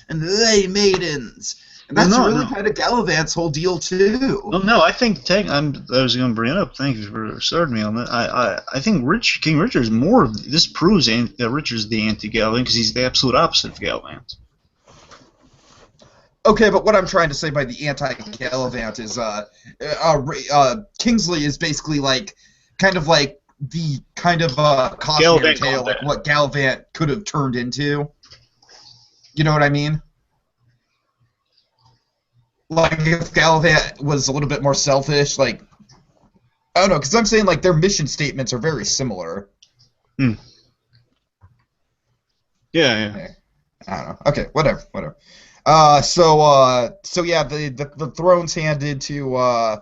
and lay maidens. And that's kind of Galavant's whole deal, too. Well, no, I think I was going to bring it up. Thank you for starting me on that. I think King Richard is more. This proves that Richard's the anti-Galavant because he's the absolute opposite of Galavant. Okay, but what I'm trying to say by the anti-Galavant is Kingsley is basically kind of like the kind of cautionary tale, like what Galavant could have turned into. You know what I mean? Like, if Galavant was a little bit more selfish, I don't know, because I'm saying, their mission statements are very similar. Yeah. Okay. I don't know. Okay, whatever. So yeah, the throne's handed to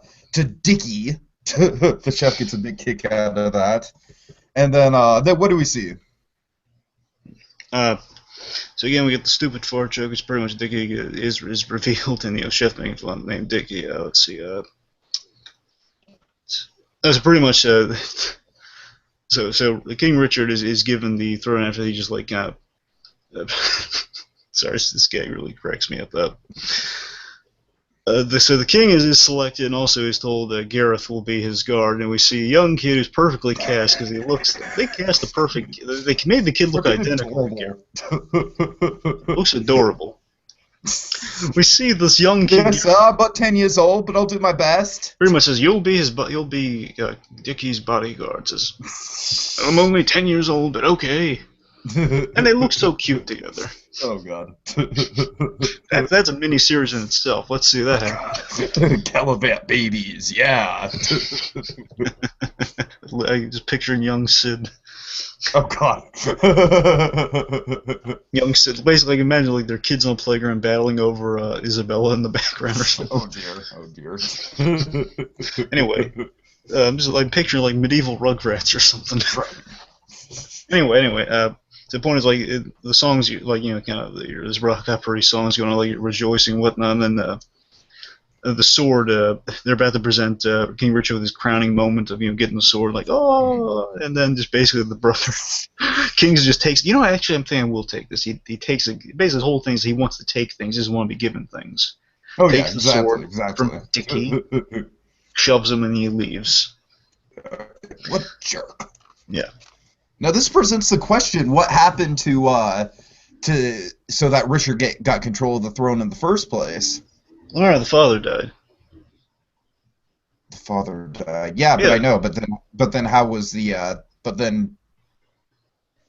Dickie. The chef gets a big kick out of that. And then what do we see? So again, we get the stupid fart joke. It's pretty much Dickie is revealed, and chef making fun named Dickie. Let's see. That's pretty much. So King Richard is given the throne after he just sorry, this gag really cracks me up. So the king is selected, and also is told that Gareth will be his guard, and we see a young kid who's perfectly cast because they cast the perfect. They made the kid look identical to Gareth. Looks adorable. We see this young kid. Yes, about 10 years old, but I'll do my best. Pretty much says you'll be Dickie's bodyguard. Says I'm only 10 years old, but okay. And they look so cute together. Oh god. That's a mini-series in itself. Let's see that happen. Galavant babies, yeah. I just picturing young Sid. Oh god. Young Sid. Basically, imagine like their kids on the playground battling over Isabella in the background or something. Oh dear. Anyway, I'm just like picturing like medieval Rugrats or something. Anyway. The point is, like, the songs, like, you know, kind of this rock opera songs going on, like, rejoicing and whatnot, and then the sword, they're about to present King Richard with his crowning moment of, you know, getting the sword, like, oh, and then just basically the brother, Kings just takes, you know, actually, I'm thinking we'll take this. He takes it, basically the whole thing is he wants to take things, he doesn't want to be given things. Oh, takes yeah, the sword exactly. from Dickie, shoves him, and he leaves. What a jerk. Yeah. Now this presents the question: what happened to so that Richard got control of the throne in the first place? All right, the father died. The father died. Yeah, but I know. But then how was the? But then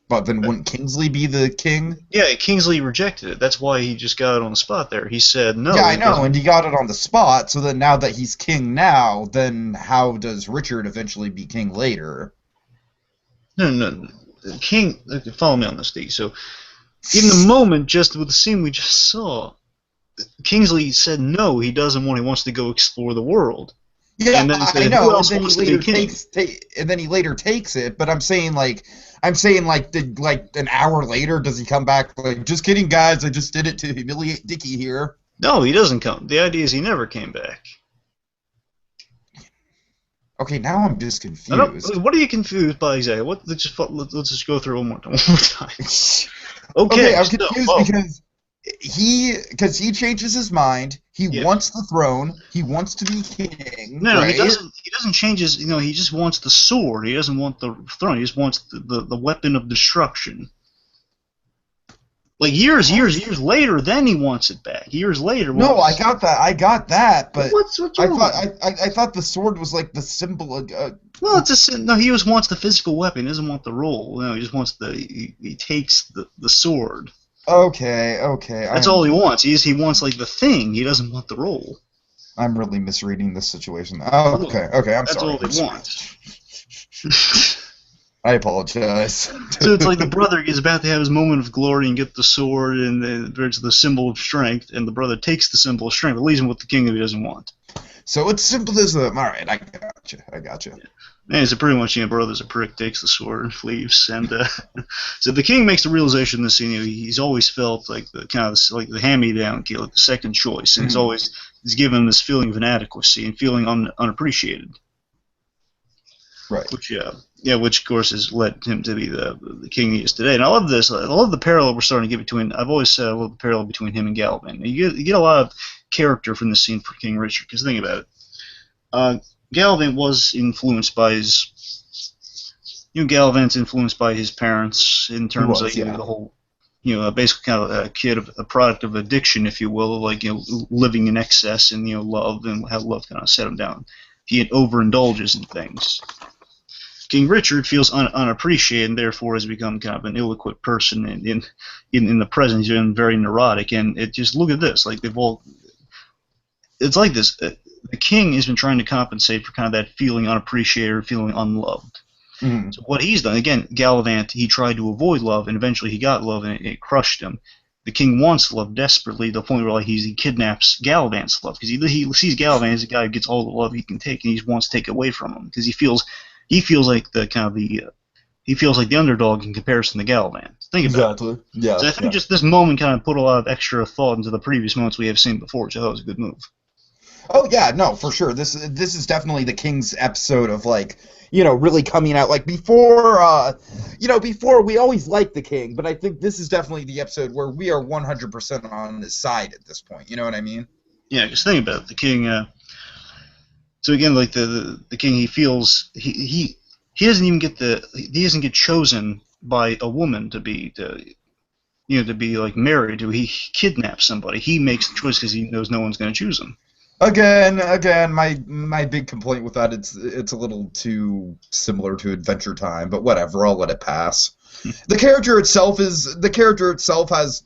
wouldn't Kingsley be the king? Yeah, Kingsley rejected it. That's why he just got it on the spot there. He said no. Yeah, I know, and he got it on the spot. So then now that he's king now, then how does Richard eventually be king later? No. King, follow me on this, D. So, in the moment, just with the scene we just saw, Kingsley said no, he doesn't want. He wants to go explore the world. Yeah, and then he said, I know. Who else wants to be king? And then he later takes it. But I'm saying like an hour later, does he come back like, just kidding, guys? I just did it to humiliate Dickie here. No, he doesn't come. The idea is he never came back. Okay, now I'm just confused. What are you confused by exactly? Let's just go through one more time. Okay, I'm confused because he changes his mind. He wants the throne. He wants to be king. No, right? he doesn't change his. You know, he just wants the sword. He doesn't want the throne. He just wants the weapon of destruction. Like years later, then he wants it back. Years later. No, I got that. But what's wrong? I thought the sword was like the symbol of. Well, no. He just wants the physical weapon. He doesn't want the role. No, he just wants He takes the sword. Okay. That's all he wants. He wants like the thing. He doesn't want the role. I'm really misreading this situation. Oh, okay. I'm That's sorry. That's all he wants. I apologize. So it's like the brother is about to have his moment of glory and get the sword, and there's the symbol of strength, and the brother takes the symbol of strength, but leaves him with the king that he doesn't want. So it's symbolism. All right, I got you. And so pretty much, brother's a prick, takes the sword, and leaves, and so the king makes the realization in this scene. He's always felt like the kind of like the hand-me-down kid, like the second choice, and he's given this feeling of inadequacy and feeling unappreciated. Right. Which of course has led him to be the king he is today. And I love this. I love the parallel we're starting to get between. I've always said I love the parallel between him and Galavant. You get a lot of character from the scene for King Richard. Because think about it. Galavant was influenced by his. Galavant's influenced by his parents in terms of the whole. Basically kind of a kid, a product of addiction, if you will, like living in excess and love, and how love kind of set him down. He overindulges in things. King Richard feels unappreciated and therefore has become kind of an ill-equipped person in the present. He's been very neurotic, and it just look at this. Like it's like this. The king has been trying to compensate for kind of that feeling unappreciated or feeling unloved. Mm-hmm. So what he's done, again, Galavant, he tried to avoid love, and eventually he got love, and it crushed him. The king wants love desperately, to the point where he kidnaps Galavant's love, because he sees Galavant as a guy who gets all the love he can take, and he wants to take it away from him, because he feels like he feels like the underdog in comparison to Galavant. Think about it. Yeah. So I think just this moment kind of put a lot of extra thought into the previous moments we have seen before, which I thought was a good move. Oh yeah, no, for sure. This is definitely the King's episode of really coming out. Like before we always liked the King, but I think this is definitely the episode where we are 100% on his side at this point. You know what I mean? Yeah, because think about it, the king. So again, like the king, he feels he doesn't even get he doesn't get chosen by a woman to be to be like married to. He kidnaps somebody. He makes the choice because he knows no one's going to choose him. Again, my big complaint with that, it's a little too similar to Adventure Time, but whatever, I'll let it pass. The character itself has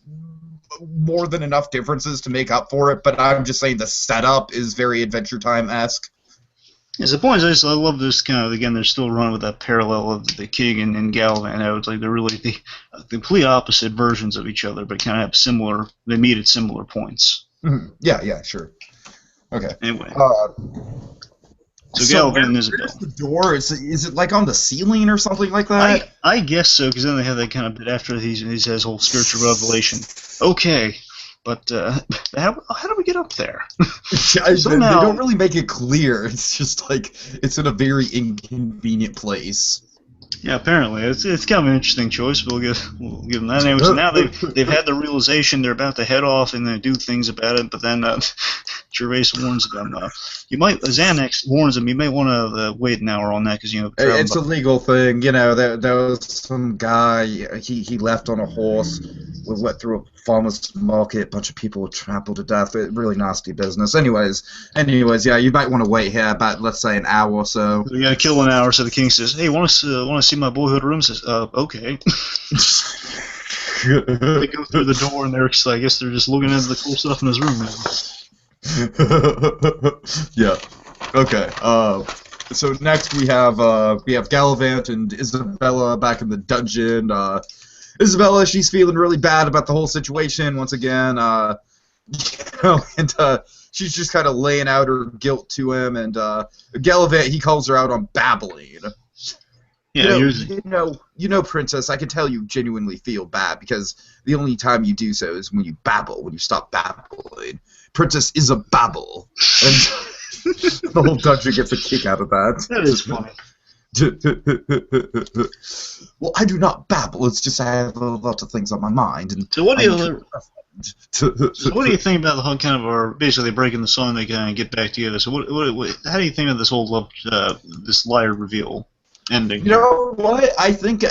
more than enough differences to make up for it, but I'm just saying the setup is very Adventure Time-esque. As the point is, I love this kind of, again, they're still running with that parallel of the king and Galavant. How it's like they're really the complete opposite versions of each other, but kind of have similar, they meet at similar points. Mm-hmm. Yeah, sure. Okay. Anyway. So Galavant and Isabel. Where's the door? Is it like on the ceiling or something like that? I guess so, because then they have that kind of bit after he has his whole spiritual revelation. Okay. But how do we get up there? Somehow, they don't really make it clear. It's just like it's in a very inconvenient place. Yeah, apparently it's kind of an interesting choice. But we'll give them that. Anyway, so now they've had the realization they're about to head off and they do things about it. But then Gervais warns them. Xanax warns them. You may want to wait an hour on that because it's a legal thing. There was some guy. He left on a horse. We went through a farmer's market. A bunch of people were trampled to death. Really nasty business. Anyways, yeah, you might want to wait here about, let's say, an hour or so. We gotta kill an hour. So the king says, "Hey, want to see my boyhood room?" Says, "Okay." They go through the door and I guess they're just looking at the cool stuff in his room now. Yeah. Okay. So next we have Galavant and Isabella back in the dungeon. Isabella, she's feeling really bad about the whole situation once again. And she's just kind of laying out her guilt to him. And Galavant, he calls her out on babbling. Yeah, you know, Princess, I can tell you genuinely feel bad because the only time you do so is when you babble, when you stop babbling. Princess is a babble. And the whole dungeon gets a kick out of that. That is funny. Well, I do not babble. It's just I have a lot of things on my mind. And so what do you think about the whole kind of, or basically breaking the song, they kind of get back together? So how do you think of this whole love, this liar reveal ending? You know what? I think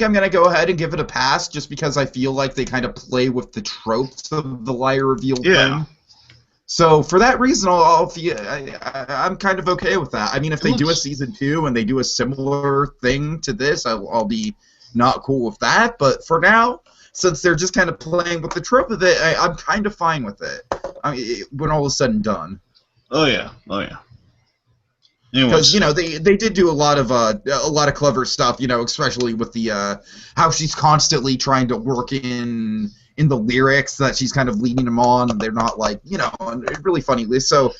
I'm gonna go ahead and give it a pass just because I feel like they kind of play with the tropes of the liar reveal thing. So for that reason, I'm kind of okay with that. I mean, if they do a season 2 and they do a similar thing to this, I'll be not cool with that. But for now, since they're just kind of playing with the trope of it, I'm kind of fine with it. I mean, when all is said and done. Oh yeah. Because they did do a lot of clever stuff. Especially with the how she's constantly trying to work in the lyrics that she's kind of leading them on, and they're not like, really funny. So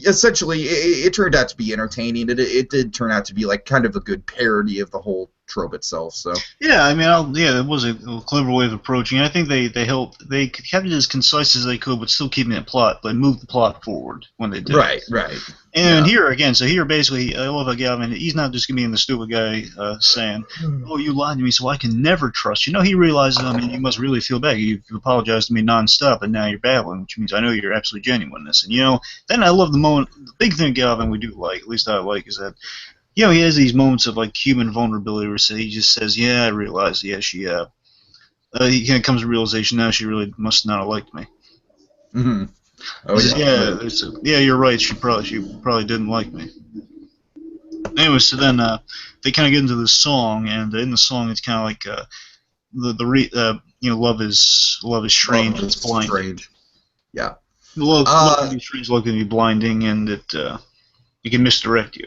essentially, it turned out to be entertaining. It did turn out to be like kind of a good parody of the whole trope itself. So yeah, I mean, it was a clever way of approaching it. I think they kept it as concise as they could, but still keeping it plot, but moved the plot forward when they did. Right. And here basically, I love how Gavin, he's not just being the stupid guy saying, "Oh, you lied to me, so I can never trust you." No, he realizes, you must really feel bad. You've apologized to me nonstop, and now you're babbling, which means I know you're absolutely genuineness. And then I love the moment. The big thing Gavin we do like, at least I like, is that he has these moments of like human vulnerability where he just says, "Yeah, I realize. Yeah, she." He kind of comes to the realization now she really must not have liked me. Mm-hmm. Oh yeah, you're right. She probably didn't like me. Anyway, so then they kind of get into this song, and in the song it's kind of like love is strange. It's blind. Strange. Yeah. Love can be strange. Love can be blinding, and it can misdirect you.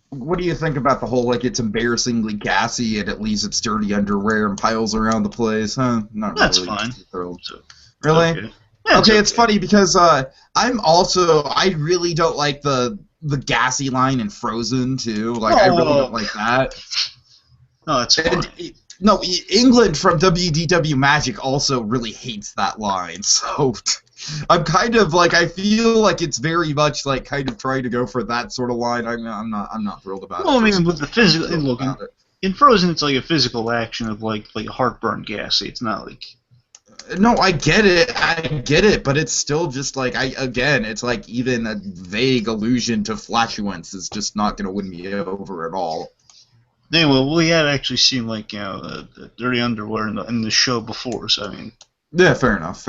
What do you think about the whole, like, it's embarrassingly gassy and it leaves its dirty underwear and piles around the place? Huh? That's really fine. Thrilled. Really? Okay. Yeah, it's funny because I really don't like the gassy line in Frozen too. Like, I really don't like that. No, that's fine. No, England from WDW Magic also really hates that line. So I'm kind of like, I feel like it's very much like kind of trying to go for that sort of line. I'm not thrilled about it. Well, I mean, with the physical, in Frozen, it's like a physical action of like a heartburn gassy. It's not like. No, I get it, but it's still just like it's like even a vague allusion to flatulence is just not gonna win me over at all. Anyway, we had actually seen like the dirty underwear in the show before, so I mean. Yeah, fair enough.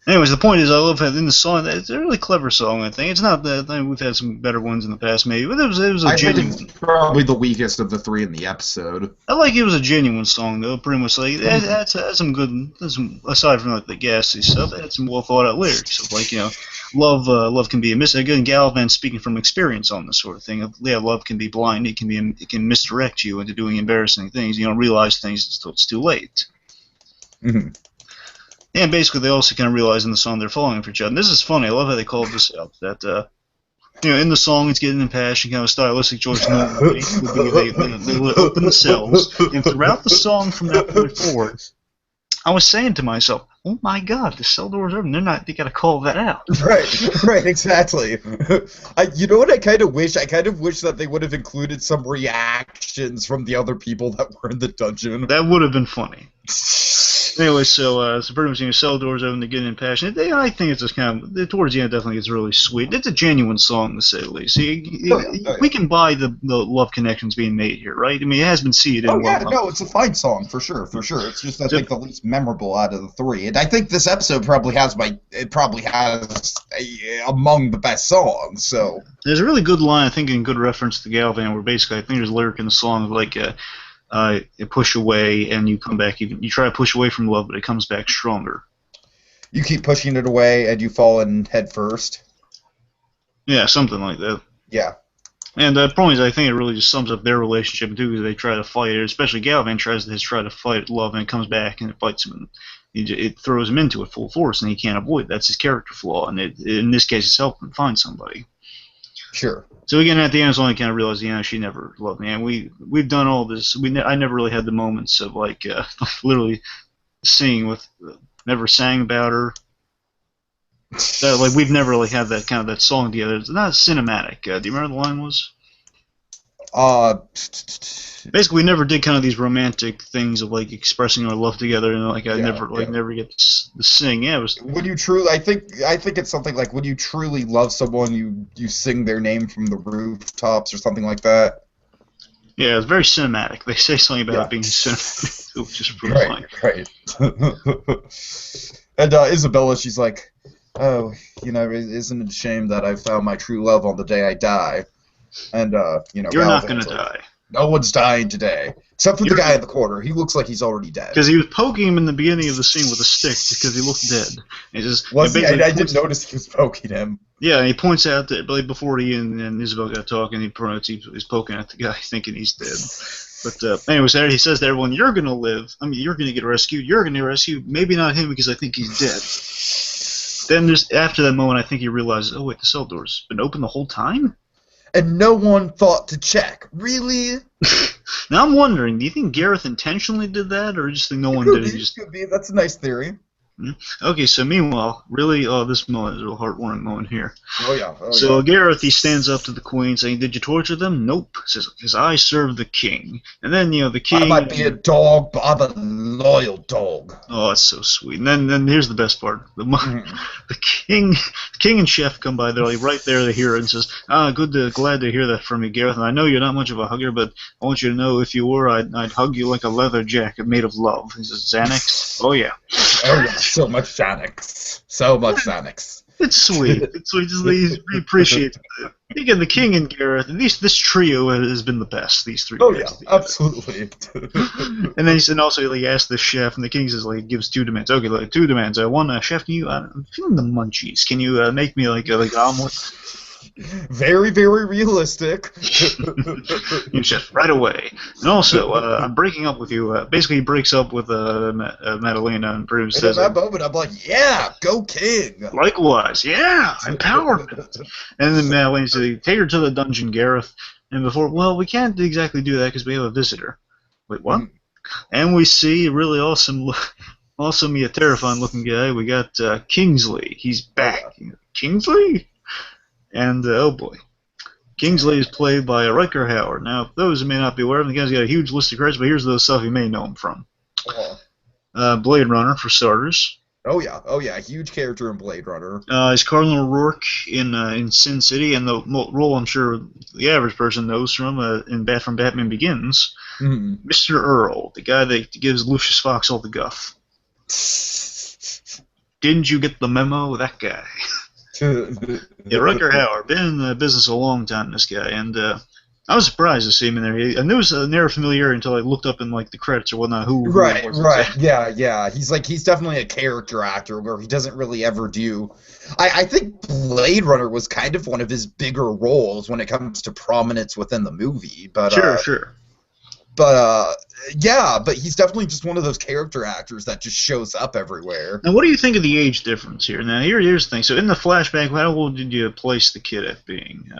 Anyways, the point is, I love that in the song. It's a really clever song. I think it's not that we've had some better ones in the past, maybe, but it was a genuine. Think it's probably the weakest of the three in the episode. I like it was a genuine song though. Pretty much like it had some good. Aside from like the gassy stuff, it had some well thought out lyrics of like love can be a again Galavant speaking from experience on this sort of thing. Yeah, love can be blind. It can misdirect you into doing embarrassing things. You don't realize things until it's too late. Mm-hmm. And basically, they also kind of realize in the song they're falling for each other. And this is funny. I love how they called this out. That in the song, it's getting impassioned, kind of stylistic choice. They open the cells, and throughout the song from that point forward, I was saying to myself, "Oh my God, the cell doors open. They got to call that out." Right, exactly. You know what I kind of wish? I kind of wish that they would have included some reactions from the other people that were in the dungeon. That would have been funny. Anyway, so pretty much, cell doors open, they get impassioned. I think it's just kind of, towards the end, it definitely gets really sweet. It's a genuine song, to say the least. We can buy the love connections being made here, right? I mean, it has been seeded. It's a fine song, for sure. It's just, I think, the least memorable out of the three. And I think this episode probably has among the best songs, so. There's a really good line, I think, in good reference to Galavant, where basically, I think there's a lyric in the song of, like, you push away and you come back. You try to push away from love, but it comes back stronger. You keep pushing it away and you fall in head first. Yeah, something like that. Yeah. And the point is, I think it really just sums up their relationship too, because they try to fight it. Especially Galavant tries to fight love, and it comes back and it fights him. And it throws him into it full force, and he can't avoid it. That's his character flaw, and in this case, it's helping him find somebody. Sure. So again, at the end, I only kind of realized, she never loved me, and we've done all this. I never really had the moments of like literally singing with, never sang about her. Like we've never really had that kind of that song together. It's not cinematic. Do you remember the line was? Basically, we never did kind of these romantic things of like expressing our love together, and like I never get to sing. Yeah, it was. Would you truly? I think it's something like, when you truly love someone, you sing their name from the rooftops or something like that. Yeah, it's very cinematic. They say something about it being cinematic, which is pretty funny. Right. And Isabella, she's like, "Oh, isn't it a shame that I found my true love on the day I die?" And you're not gonna die. No one's dying today, except for the guy in the corner. He looks like he's already dead. Because he was poking him in the beginning of the scene with a stick because he looked dead. I didn't notice he was poking him. Yeah, and he points out that before he and Isabel got talking, he's poking at the guy thinking he's dead. But anyways, he says to everyone, "You're gonna live. I mean, you're gonna get rescued. You're gonna get rescued. Maybe not him because I think he's dead." Then after that moment, I think he realizes, oh wait, the cell door's been open the whole time. And no one thought to check. Really? Now I'm wondering, do you think Gareth intentionally did that, or just think no one did it? Could be. That's a nice theory. Okay, so meanwhile, really, this moment is a real heartwarming moment here. Oh yeah. So Gareth, he stands up to the queen saying, "Did you torture them?" "Nope." Says, "Because I serve the king." And then, the king... I might be a dog, but I'm a loyal dog. Oh, that's so sweet. And then here's the best part. The king and Chef come by. They're like right there. They hear it and says, glad to hear that from you, Gareth. And I know you're not much of a hugger, but I want you to know if you were, I'd hug you like a leather jacket made of love. He says, "Xanax?" "Oh, yeah." Oh, yeah. So much Xanax. So much Xanax. It's sweet. It's sweet. We appreciate it. Again, the king and Gareth, this trio has been the best, these three guys. Yeah, absolutely. And then also he asks the chef, and the king says, gives two demands. Okay, two demands. One, chef, I'm feeling the munchies. Can you make me like omelet? Very, very realistic. You said right away. And also, I'm breaking up with you. Basically, he breaks up with Madalena and pretty much says, at that moment, I'm like, yeah, go king. Likewise, yeah, empowerment. And then Madalena says, "Take her to the dungeon, Gareth." And we can't exactly do that because we have a visitor. Wait, what? And we see a really awesome, yet terrifying looking guy. We got Kingsley. He's back. Kingsley? And, oh boy, Kingsley is played by Riker Howard. Now, those who may not be aware of him, the guy's got a huge list of credits, but here's the stuff you may know him from. Blade Runner, for starters. Oh yeah, huge character in Blade Runner. He's Cardinal O'Rourke in Sin City, and the role I'm sure the average person knows from from Batman Begins. Mm. Mr. Earl, the guy that gives Lucius Fox all the guff. Didn't you get the memo? That guy. Yeah, Rutger Hauer, been in the business a long time, this guy, and I was surprised to see him in there. I knew it was never familiar until I looked up in like the credits or whatnot. Right. Yeah. He's definitely a character actor where he doesn't really ever do. I think Blade Runner was kind of one of his bigger roles when it comes to prominence within the movie. But sure. But but he's definitely just one of those character actors that just shows up everywhere. Now, what do you think of the age difference here? Now, here's the thing. So, in the flashback, how old did you place the kid at being?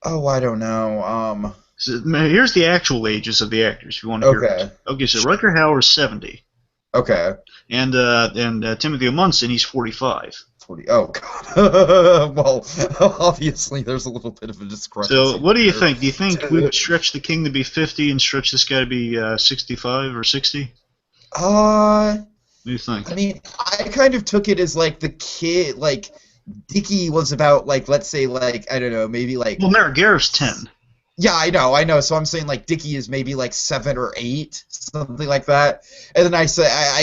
I don't know. So here's the actual ages of the actors, if you want to hear. Okay. Okay, so Rutger Hauer's 70. Okay. And Timothy O'Munson, he's 45. 40. Oh God. Well, obviously there's a little bit of a discrepancy. So, what do you think? Do you think we would stretch the king to be 50 and stretch this guy to be 65 or 60? What do you think? I mean, I kind of took it as like the kid, like Tiki was about like, let's say like, I don't know, maybe like. Well, Merrick Garrett's 10. Yeah, I know. So I'm saying like Dickie is maybe like 7 or 8, something like that. And then I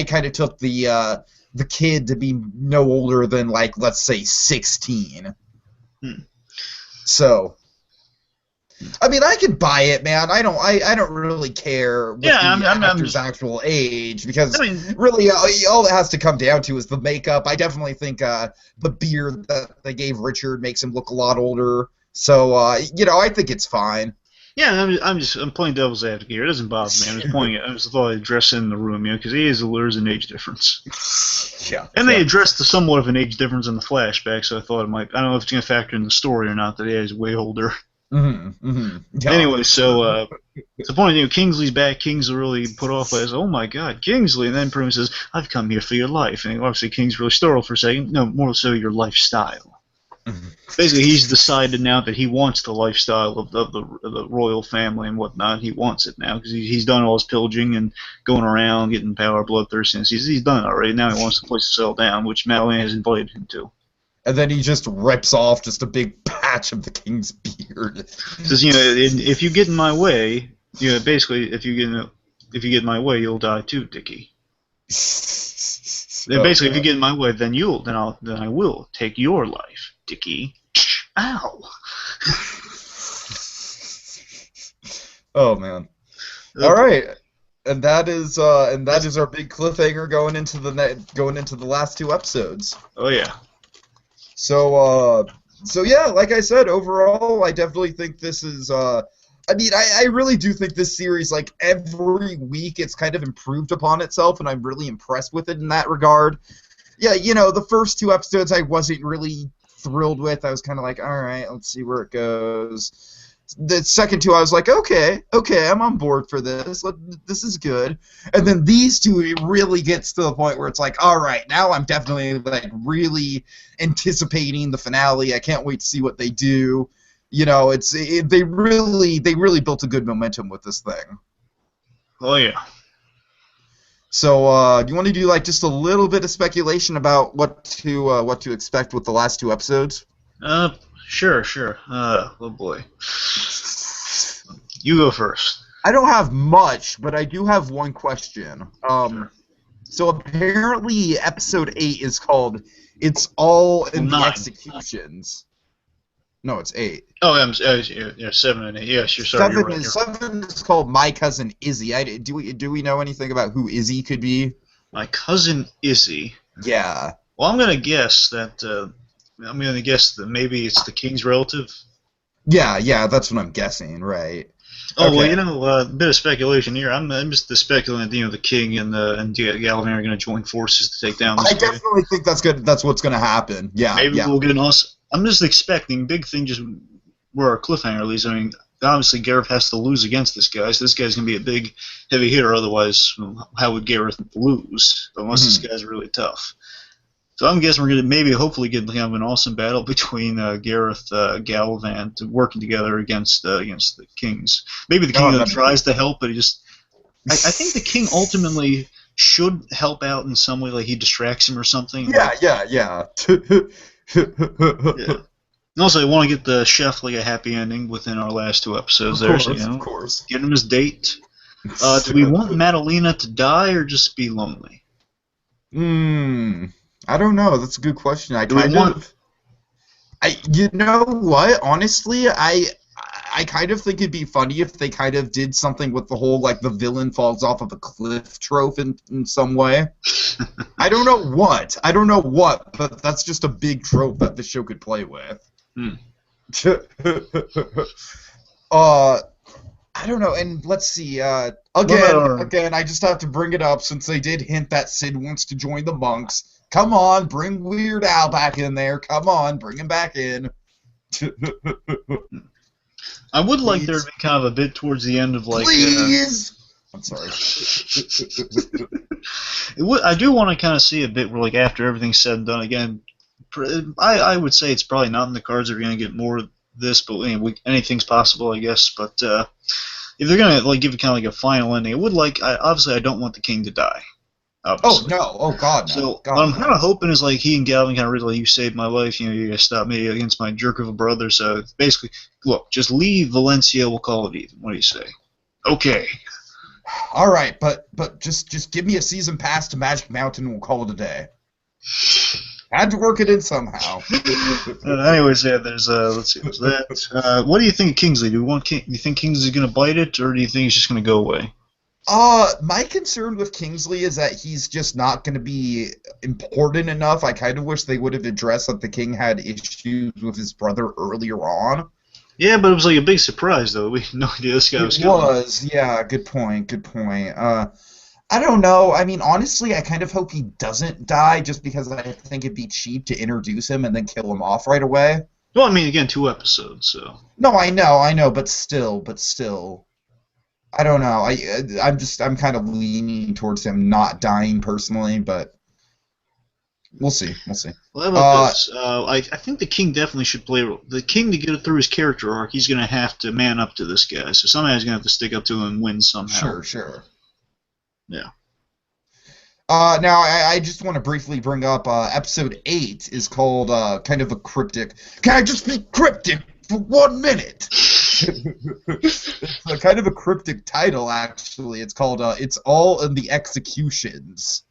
kind of took the kid to be no older than like, let's say 16. So, I mean, I could buy it, man. I don't really care what the actor's actual age, because really all it has to come down to is the makeup. I definitely think the beard that they gave Richard makes him look a lot older. So, I think it's fine. Yeah, I'm playing devil's advocate here. It doesn't bother me. I just thought I'd address it in the room, because there's an age difference. Yeah. And they addressed somewhat of an age difference in the flashback, so I thought it might. I don't know if it's going to factor in the story or not, that he's way older. Yeah. Anyway, so the point, Kingsley's back. King's really put off as, oh my God, Kingsley, and then Prim says, I've come here for your life, and obviously King's really startled for a second. No, more so your lifestyle. Basically, he's decided now that he wants the lifestyle of the royal family and whatnot. He wants it now because he's done all his pillaging and going around getting power, bloodthirsty. He's done it already. Now he wants the place to settle down, which Madeline has invited him to. And then he just rips off just a big patch of the king's beard. Says, if you get in my way, basically, if you get in my way, you'll die too, Dickie. Basically, if you get in my way, then I will take your life, Dickie. Ow. Oh man. All right. And that is our big cliffhanger going into the last 2 episodes. Oh yeah. So yeah, like I said, overall, I definitely think this is. I really do think this series, like every week, it's kind of improved upon itself, and I'm really impressed with it in that regard. Yeah, the first 2 episodes I wasn't really thrilled with. I was kind of like, all right, let's see where it goes. The second 2, I was like, okay, I'm on board for this. This is good. And then these 2, it really gets to the point where it's like, all right, now I'm definitely like really anticipating the finale. I can't wait to see what they do. They really built a good momentum with this thing. Oh yeah. So, do you want to do like just a little bit of speculation about what to expect with the last 2 episodes? Sure. Oh boy. You go first. I don't have much, but I do have one question. Sure. So apparently episode 8 is called "It's All in the Executions." No, it's 8. Oh, yeah, 7 and 8. Yes, you're sorry. 7 is called "My Cousin Izzy." Do we know anything about who Izzy could be? My cousin Izzy. Yeah. Well, I'm gonna guess that maybe it's the king's relative. Yeah, that's what I'm guessing, right? Oh, okay. Well, a bit of speculation here. I'm just speculating that the king and Galavant are going to join forces to take down this guy. Definitely think that's good. That's what's going to happen. Yeah. Maybe we'll get an awesome. I'm just expecting big thing. Just where our cliffhanger leads. I mean, obviously Gareth has to lose against this guy, so this guy's going to be a big, heavy hitter. Otherwise, how would Gareth lose? Unless this guy's really tough. So I'm guessing we're going to hopefully get kind of an awesome battle between Gareth, Galavant, working together against the kings. Maybe the king tries to help, but he just. I think the king ultimately should help out in some way, like he distracts him or something. Yeah, like, yeah. yeah. And also, I want to get the chef like a happy ending within our last 2 episodes there. So, Of course. Get him his date. Do we want Madalena to die or just be lonely? I don't know. That's a good question. You know what? Honestly, I kind of think it'd be funny if they kind of did something with the whole, like, the villain falls off of a cliff trope in some way. I don't know what, but that's just a big trope that the show could play with. I don't know, and let's see, again, I just have to bring it up since they did hint that Sid wants to join the monks. Come on, bring Weird Al back in there. Come on, bring him back in. I would like there to be kind of a bit towards the end of, like... Please! I'm sorry. I do want to kind of see a bit where, like, after everything's said and done, again, I would say it's probably not in the cards that we're going to get more of this, but anything's possible, I guess. But if they're going to like give it kind of like a final ending, it would obviously I don't want the king to die. Obviously. Oh no! Oh God! No. So God, what I'm kind of hoping is like he and Galvin kind of really, you saved my life. You know, you stopped me against my jerk of a brother. So basically, look, just leave Valencia. We'll call it even. What do you say? Okay. All right, but just give me a season pass to Magic Mountain and we'll call it a day. Had to work it in somehow. Anyways, yeah, there's let's see, what's that? What do you think of Kingsley? Do you think Kingsley's gonna bite it, or do you think he's just gonna go away? My concern with Kingsley is that he's just not going to be important enough. I kind of wish they would have addressed that the king had issues with his brother earlier on. Yeah, but it was like a big surprise, though. We had no idea this guy was coming. It was, yeah, good point. I don't know. I mean, honestly, I kind of hope he doesn't die just because I think it'd be cheap to introduce him and then kill him off right away. Well, I mean, again, 2 episodes, so... No, I know, but still. I don't know. I'm kind of leaning towards him not dying personally, but we'll see. Well, how about this? I think the king definitely should play the king to get it through his character arc. He's going to have to man up to this guy, so somebody's going to have to stick up to him and win somehow. Sure. Yeah. Now, I just want to briefly bring up episode 8 is called kind of a cryptic. Can I just be cryptic for 1 minute? It's kind of a cryptic title, actually. It's called It's All in the Executions.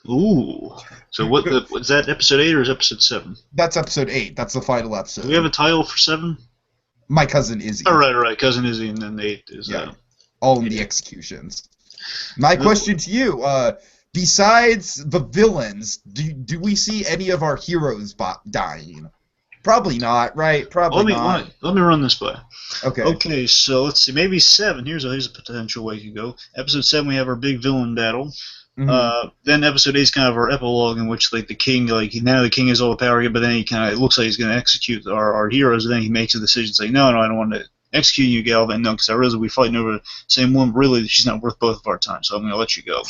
Ooh. So is that episode 8 or is episode 7? That's episode 8. That's the final episode. Do we have a title for 7? My Cousin Izzy. Oh, right. Cousin Izzy, and then 8 is... All in the Executions. My question to you, besides the villains, do we see any of our heroes dying? Probably not, right? Probably not. Let me run this by. Okay, so let's see. Maybe 7. Here's a potential way to go. Episode 7, we have our big villain battle. Mm-hmm. Then episode 8 is kind of our epilogue in which like the king, now the king has all the power, but then he it looks like he's going to execute our heroes, and then he makes a decision saying, no, I don't want to execute you, Galavant. No, because I realize we're fighting over the same woman. Really, she's not worth both of our time, so I'm going to let you go.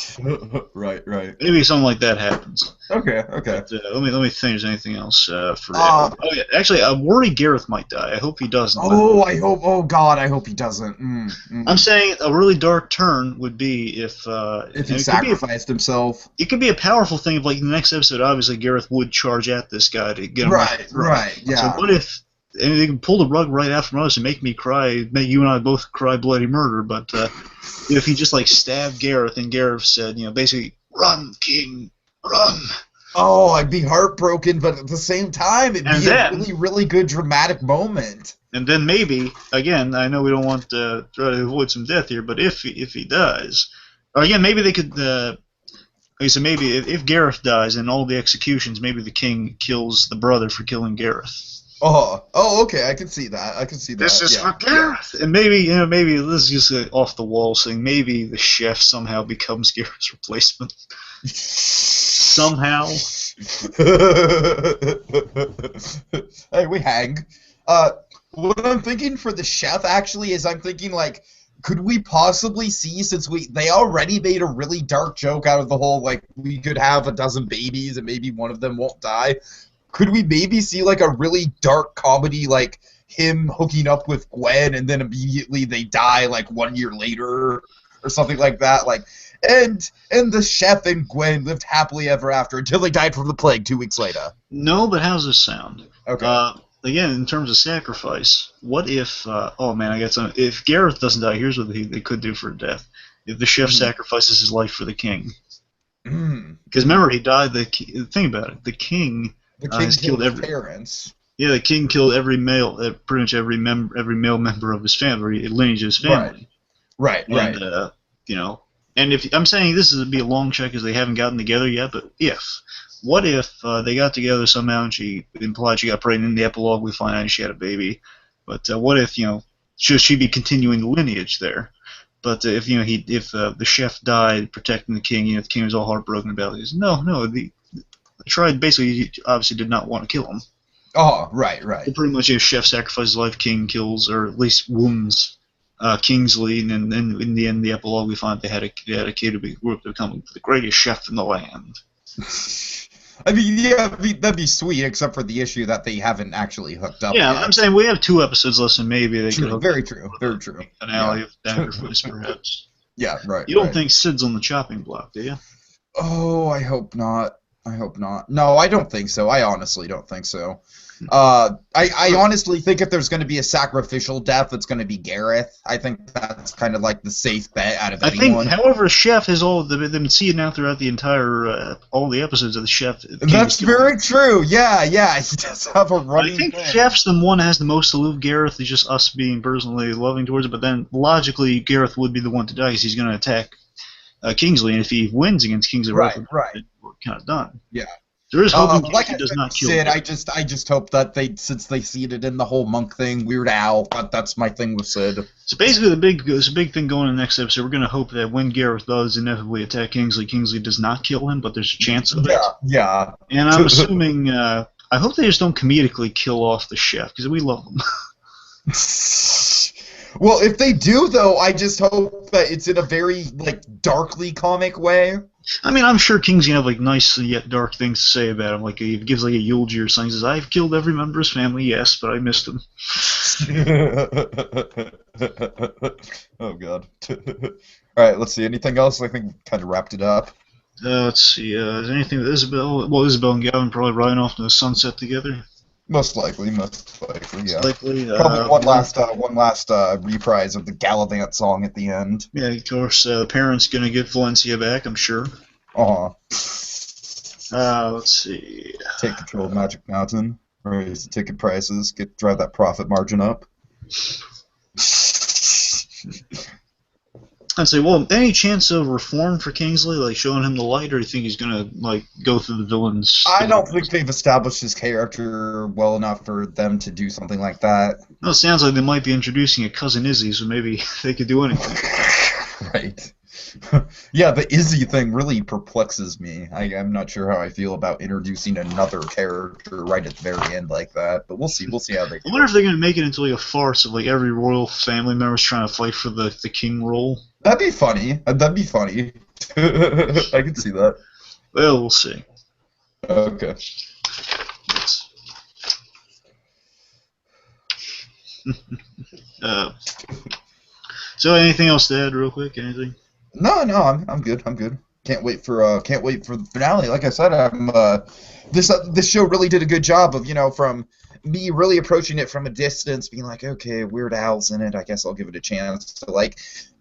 Right. Maybe something like that happens. Okay. But, let me think. If there's anything else for that. Yeah. Actually, I worry Gareth might die. I hope he doesn't. I hope he doesn't. I'm saying a really dark turn would be if he sacrificed himself. It could be a powerful thing if, like, in the next episode, obviously Gareth would charge at this guy to get him. Right. Yeah. So what if? And they can pull the rug right out from us and make me cry, make you and I both cry bloody murder. But if he just like stabbed Gareth and Gareth said, basically, "Run, King, run." Oh, I'd be heartbroken, but at the same time, it'd be a really, really good dramatic moment. And then maybe, again, I know we don't want to try to avoid some death here, but if he dies, or again, maybe they could. So maybe if Gareth dies in all the executions, maybe the king kills the brother for killing Gareth. Oh, okay. I can see that. This is for Gareth, and maybe this is just an off the wall thing. Maybe the chef somehow becomes Gareth's replacement. Somehow. Hey, we hang. What I'm thinking for the chef actually is I'm thinking like, could we possibly see, since they already made a really dark joke out of the whole like we could have a dozen babies and maybe one of them won't die. Could we maybe see like a really dark comedy, like him hooking up with Gwen and then immediately they die like 1 year later? or something like that. Like, and the chef and Gwen lived happily ever after until they died from the plague 2 weeks later. No, but how's this sound? Okay. Again, in terms of sacrifice, what if? Oh man, I got some. If Gareth doesn't die, here's what they could do for death. If the chef sacrifices his life for the king, because remember he died. Think about it. The king has killed his parents. Yeah, the king killed every male, pretty much every male member of his family, lineage of his family. Right. You know, and if I'm saying this is be a long shot because they haven't gotten together yet, but what if they got together somehow and she implied she got pregnant? In the epilogue, we find out she had a baby. But what if should she be continuing the lineage there? But if the chef died protecting the king, the king was all heartbroken about it. No, the tribe basically obviously did not want to kill him. Oh, right. So pretty much, chef sacrifices life, king kills or at least wounds Kingsley, and then in the end, the epilogue, we find they had a kid who grew up to become the greatest chef in the land. I mean, yeah, that'd be sweet, except for the issue that they haven't actually hooked up. Yeah, yet. I'm saying we have 2 episodes less, and maybe they could hook Very up true. finale of Dagger Voice, perhaps. Yeah, right. You don't think Sid's on the chopping block, do you? Oh, I hope not. No, I don't think so. I honestly don't think so. I honestly think if there's going to be a sacrificial death, it's going to be Gareth. I think that's kind of like the safe bet out of anyone. I think, however, Chef has they've been seeing now throughout the entire all the episodes of the Chef. That's very true. Yeah, he does have a running. I think thing. Chef's the one that has the most to lose. Gareth is just us being personally loving towards it, but then logically, Gareth would be the one to die because he's going to attack Kingsley, and if he wins against Kingsley, right, we're kind of done. Yeah. There is hope like he does not kill Sid, I just hope that since they seeded in the whole monk thing, Weird Al, that's my thing with Sid. So basically, there's a big thing going in the next episode. We're going to hope that when Gareth does inevitably attack Kingsley, Kingsley does not kill him, but there's a chance of it. Yeah. And I'm assuming, I hope they just don't comedically kill off the chef, because we love him. Well, if they do, though, I just hope that it's in a very, darkly comic way. I mean, I'm sure King's gonna have nice yet dark things to say about him. Like he gives a eulogy or something. He says, "I've killed every member of his family, yes, but I missed him." Oh God! All right, let's see. Anything else? I think we kind of wrapped it up. Let's see. Is there anything with Isabel? Well, Isabel and Gavin probably riding off to the sunset together. Most likely, yeah. Likely, probably one last reprise of the Galavant song at the end. Yeah, of course. The parents gonna get Valencia back, I'm sure. Let's see. Take control of Magic Mountain. Raise the ticket prices. Drive that profit margin up. I'd say, well, any chance of reform for Kingsley, like showing him the light, or do you think he's gonna go through the villains? I don't think they've established his character well enough for them to do something like that. No, it sounds like they might be introducing a cousin Izzy, so maybe they could do anything. Right. Yeah, the Izzy thing really perplexes me. I'm not sure how I feel about introducing another character right at the very end like that, but we'll see. We'll see how they. I wonder if they're gonna make it into a farce of every royal family member's trying to fight for the king role. That'd be funny. I can see that. Well, we'll see. Okay. So, anything else to add, real quick? Anything? No, I'm good. Can't wait for the finale. Like I said, this show really did a good job of from me really approaching it from a distance, being like, okay, Weird Al's in it. I guess I'll give it a chance. To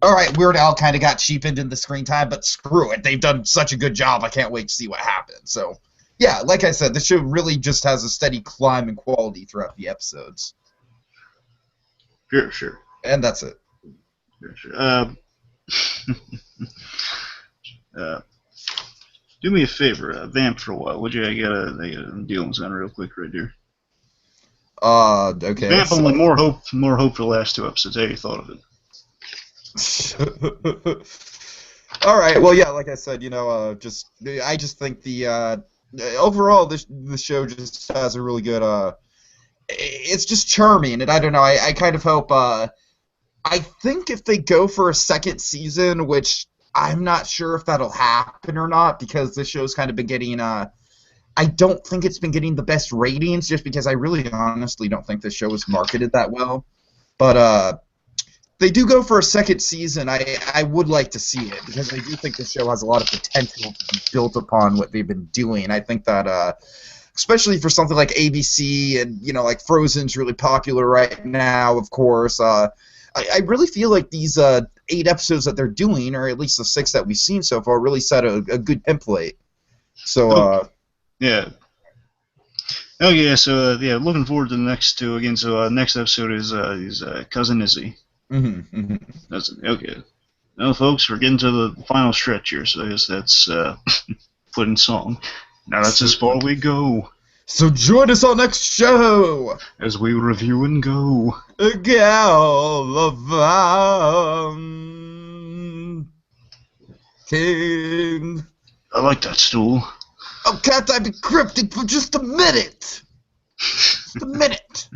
all right, Weird Al kind of got cheapened in the screen time, but screw it, they've done such a good job. I can't wait to see what happens. So yeah, like I said, the show really just has a steady climb in quality throughout the episodes. Sure. And that's it. Sure. Do me a favor, vamp for a while, would you? I gotta deal with something real quick right here. Okay. Vamp only more hope for the last 2 episodes. How you thought of it? All right. Well, yeah. Like I said, I just think the overall the show just has a really good. It's just charming, and I don't know. I kind of hope. I think if they go for a second season, which I'm not sure if that'll happen or not, because this show's kind of been getting. I don't think it's been getting the best ratings, just because I really honestly don't think this show is marketed that well. But they do go for a second season, I would like to see it, because I do think the show has a lot of potential to be built upon what they've been doing. I think that, especially for something like ABC and, like Frozen's really popular right now, of course, I really feel like these 8 episodes that they're doing, or at least the 6 that we've seen so far, really set a good template. So, yeah. Oh yeah, so looking forward to the next 2 again. So next episode is Cousin Izzy. That's okay. Well, folks, we're getting to the final stretch here, so I guess that's put in song. Now that's as far we go. So join us on next show as we review and go. Galavant King. I like that stool. Oh, can't I be cryptic for just a minute? Just a minute.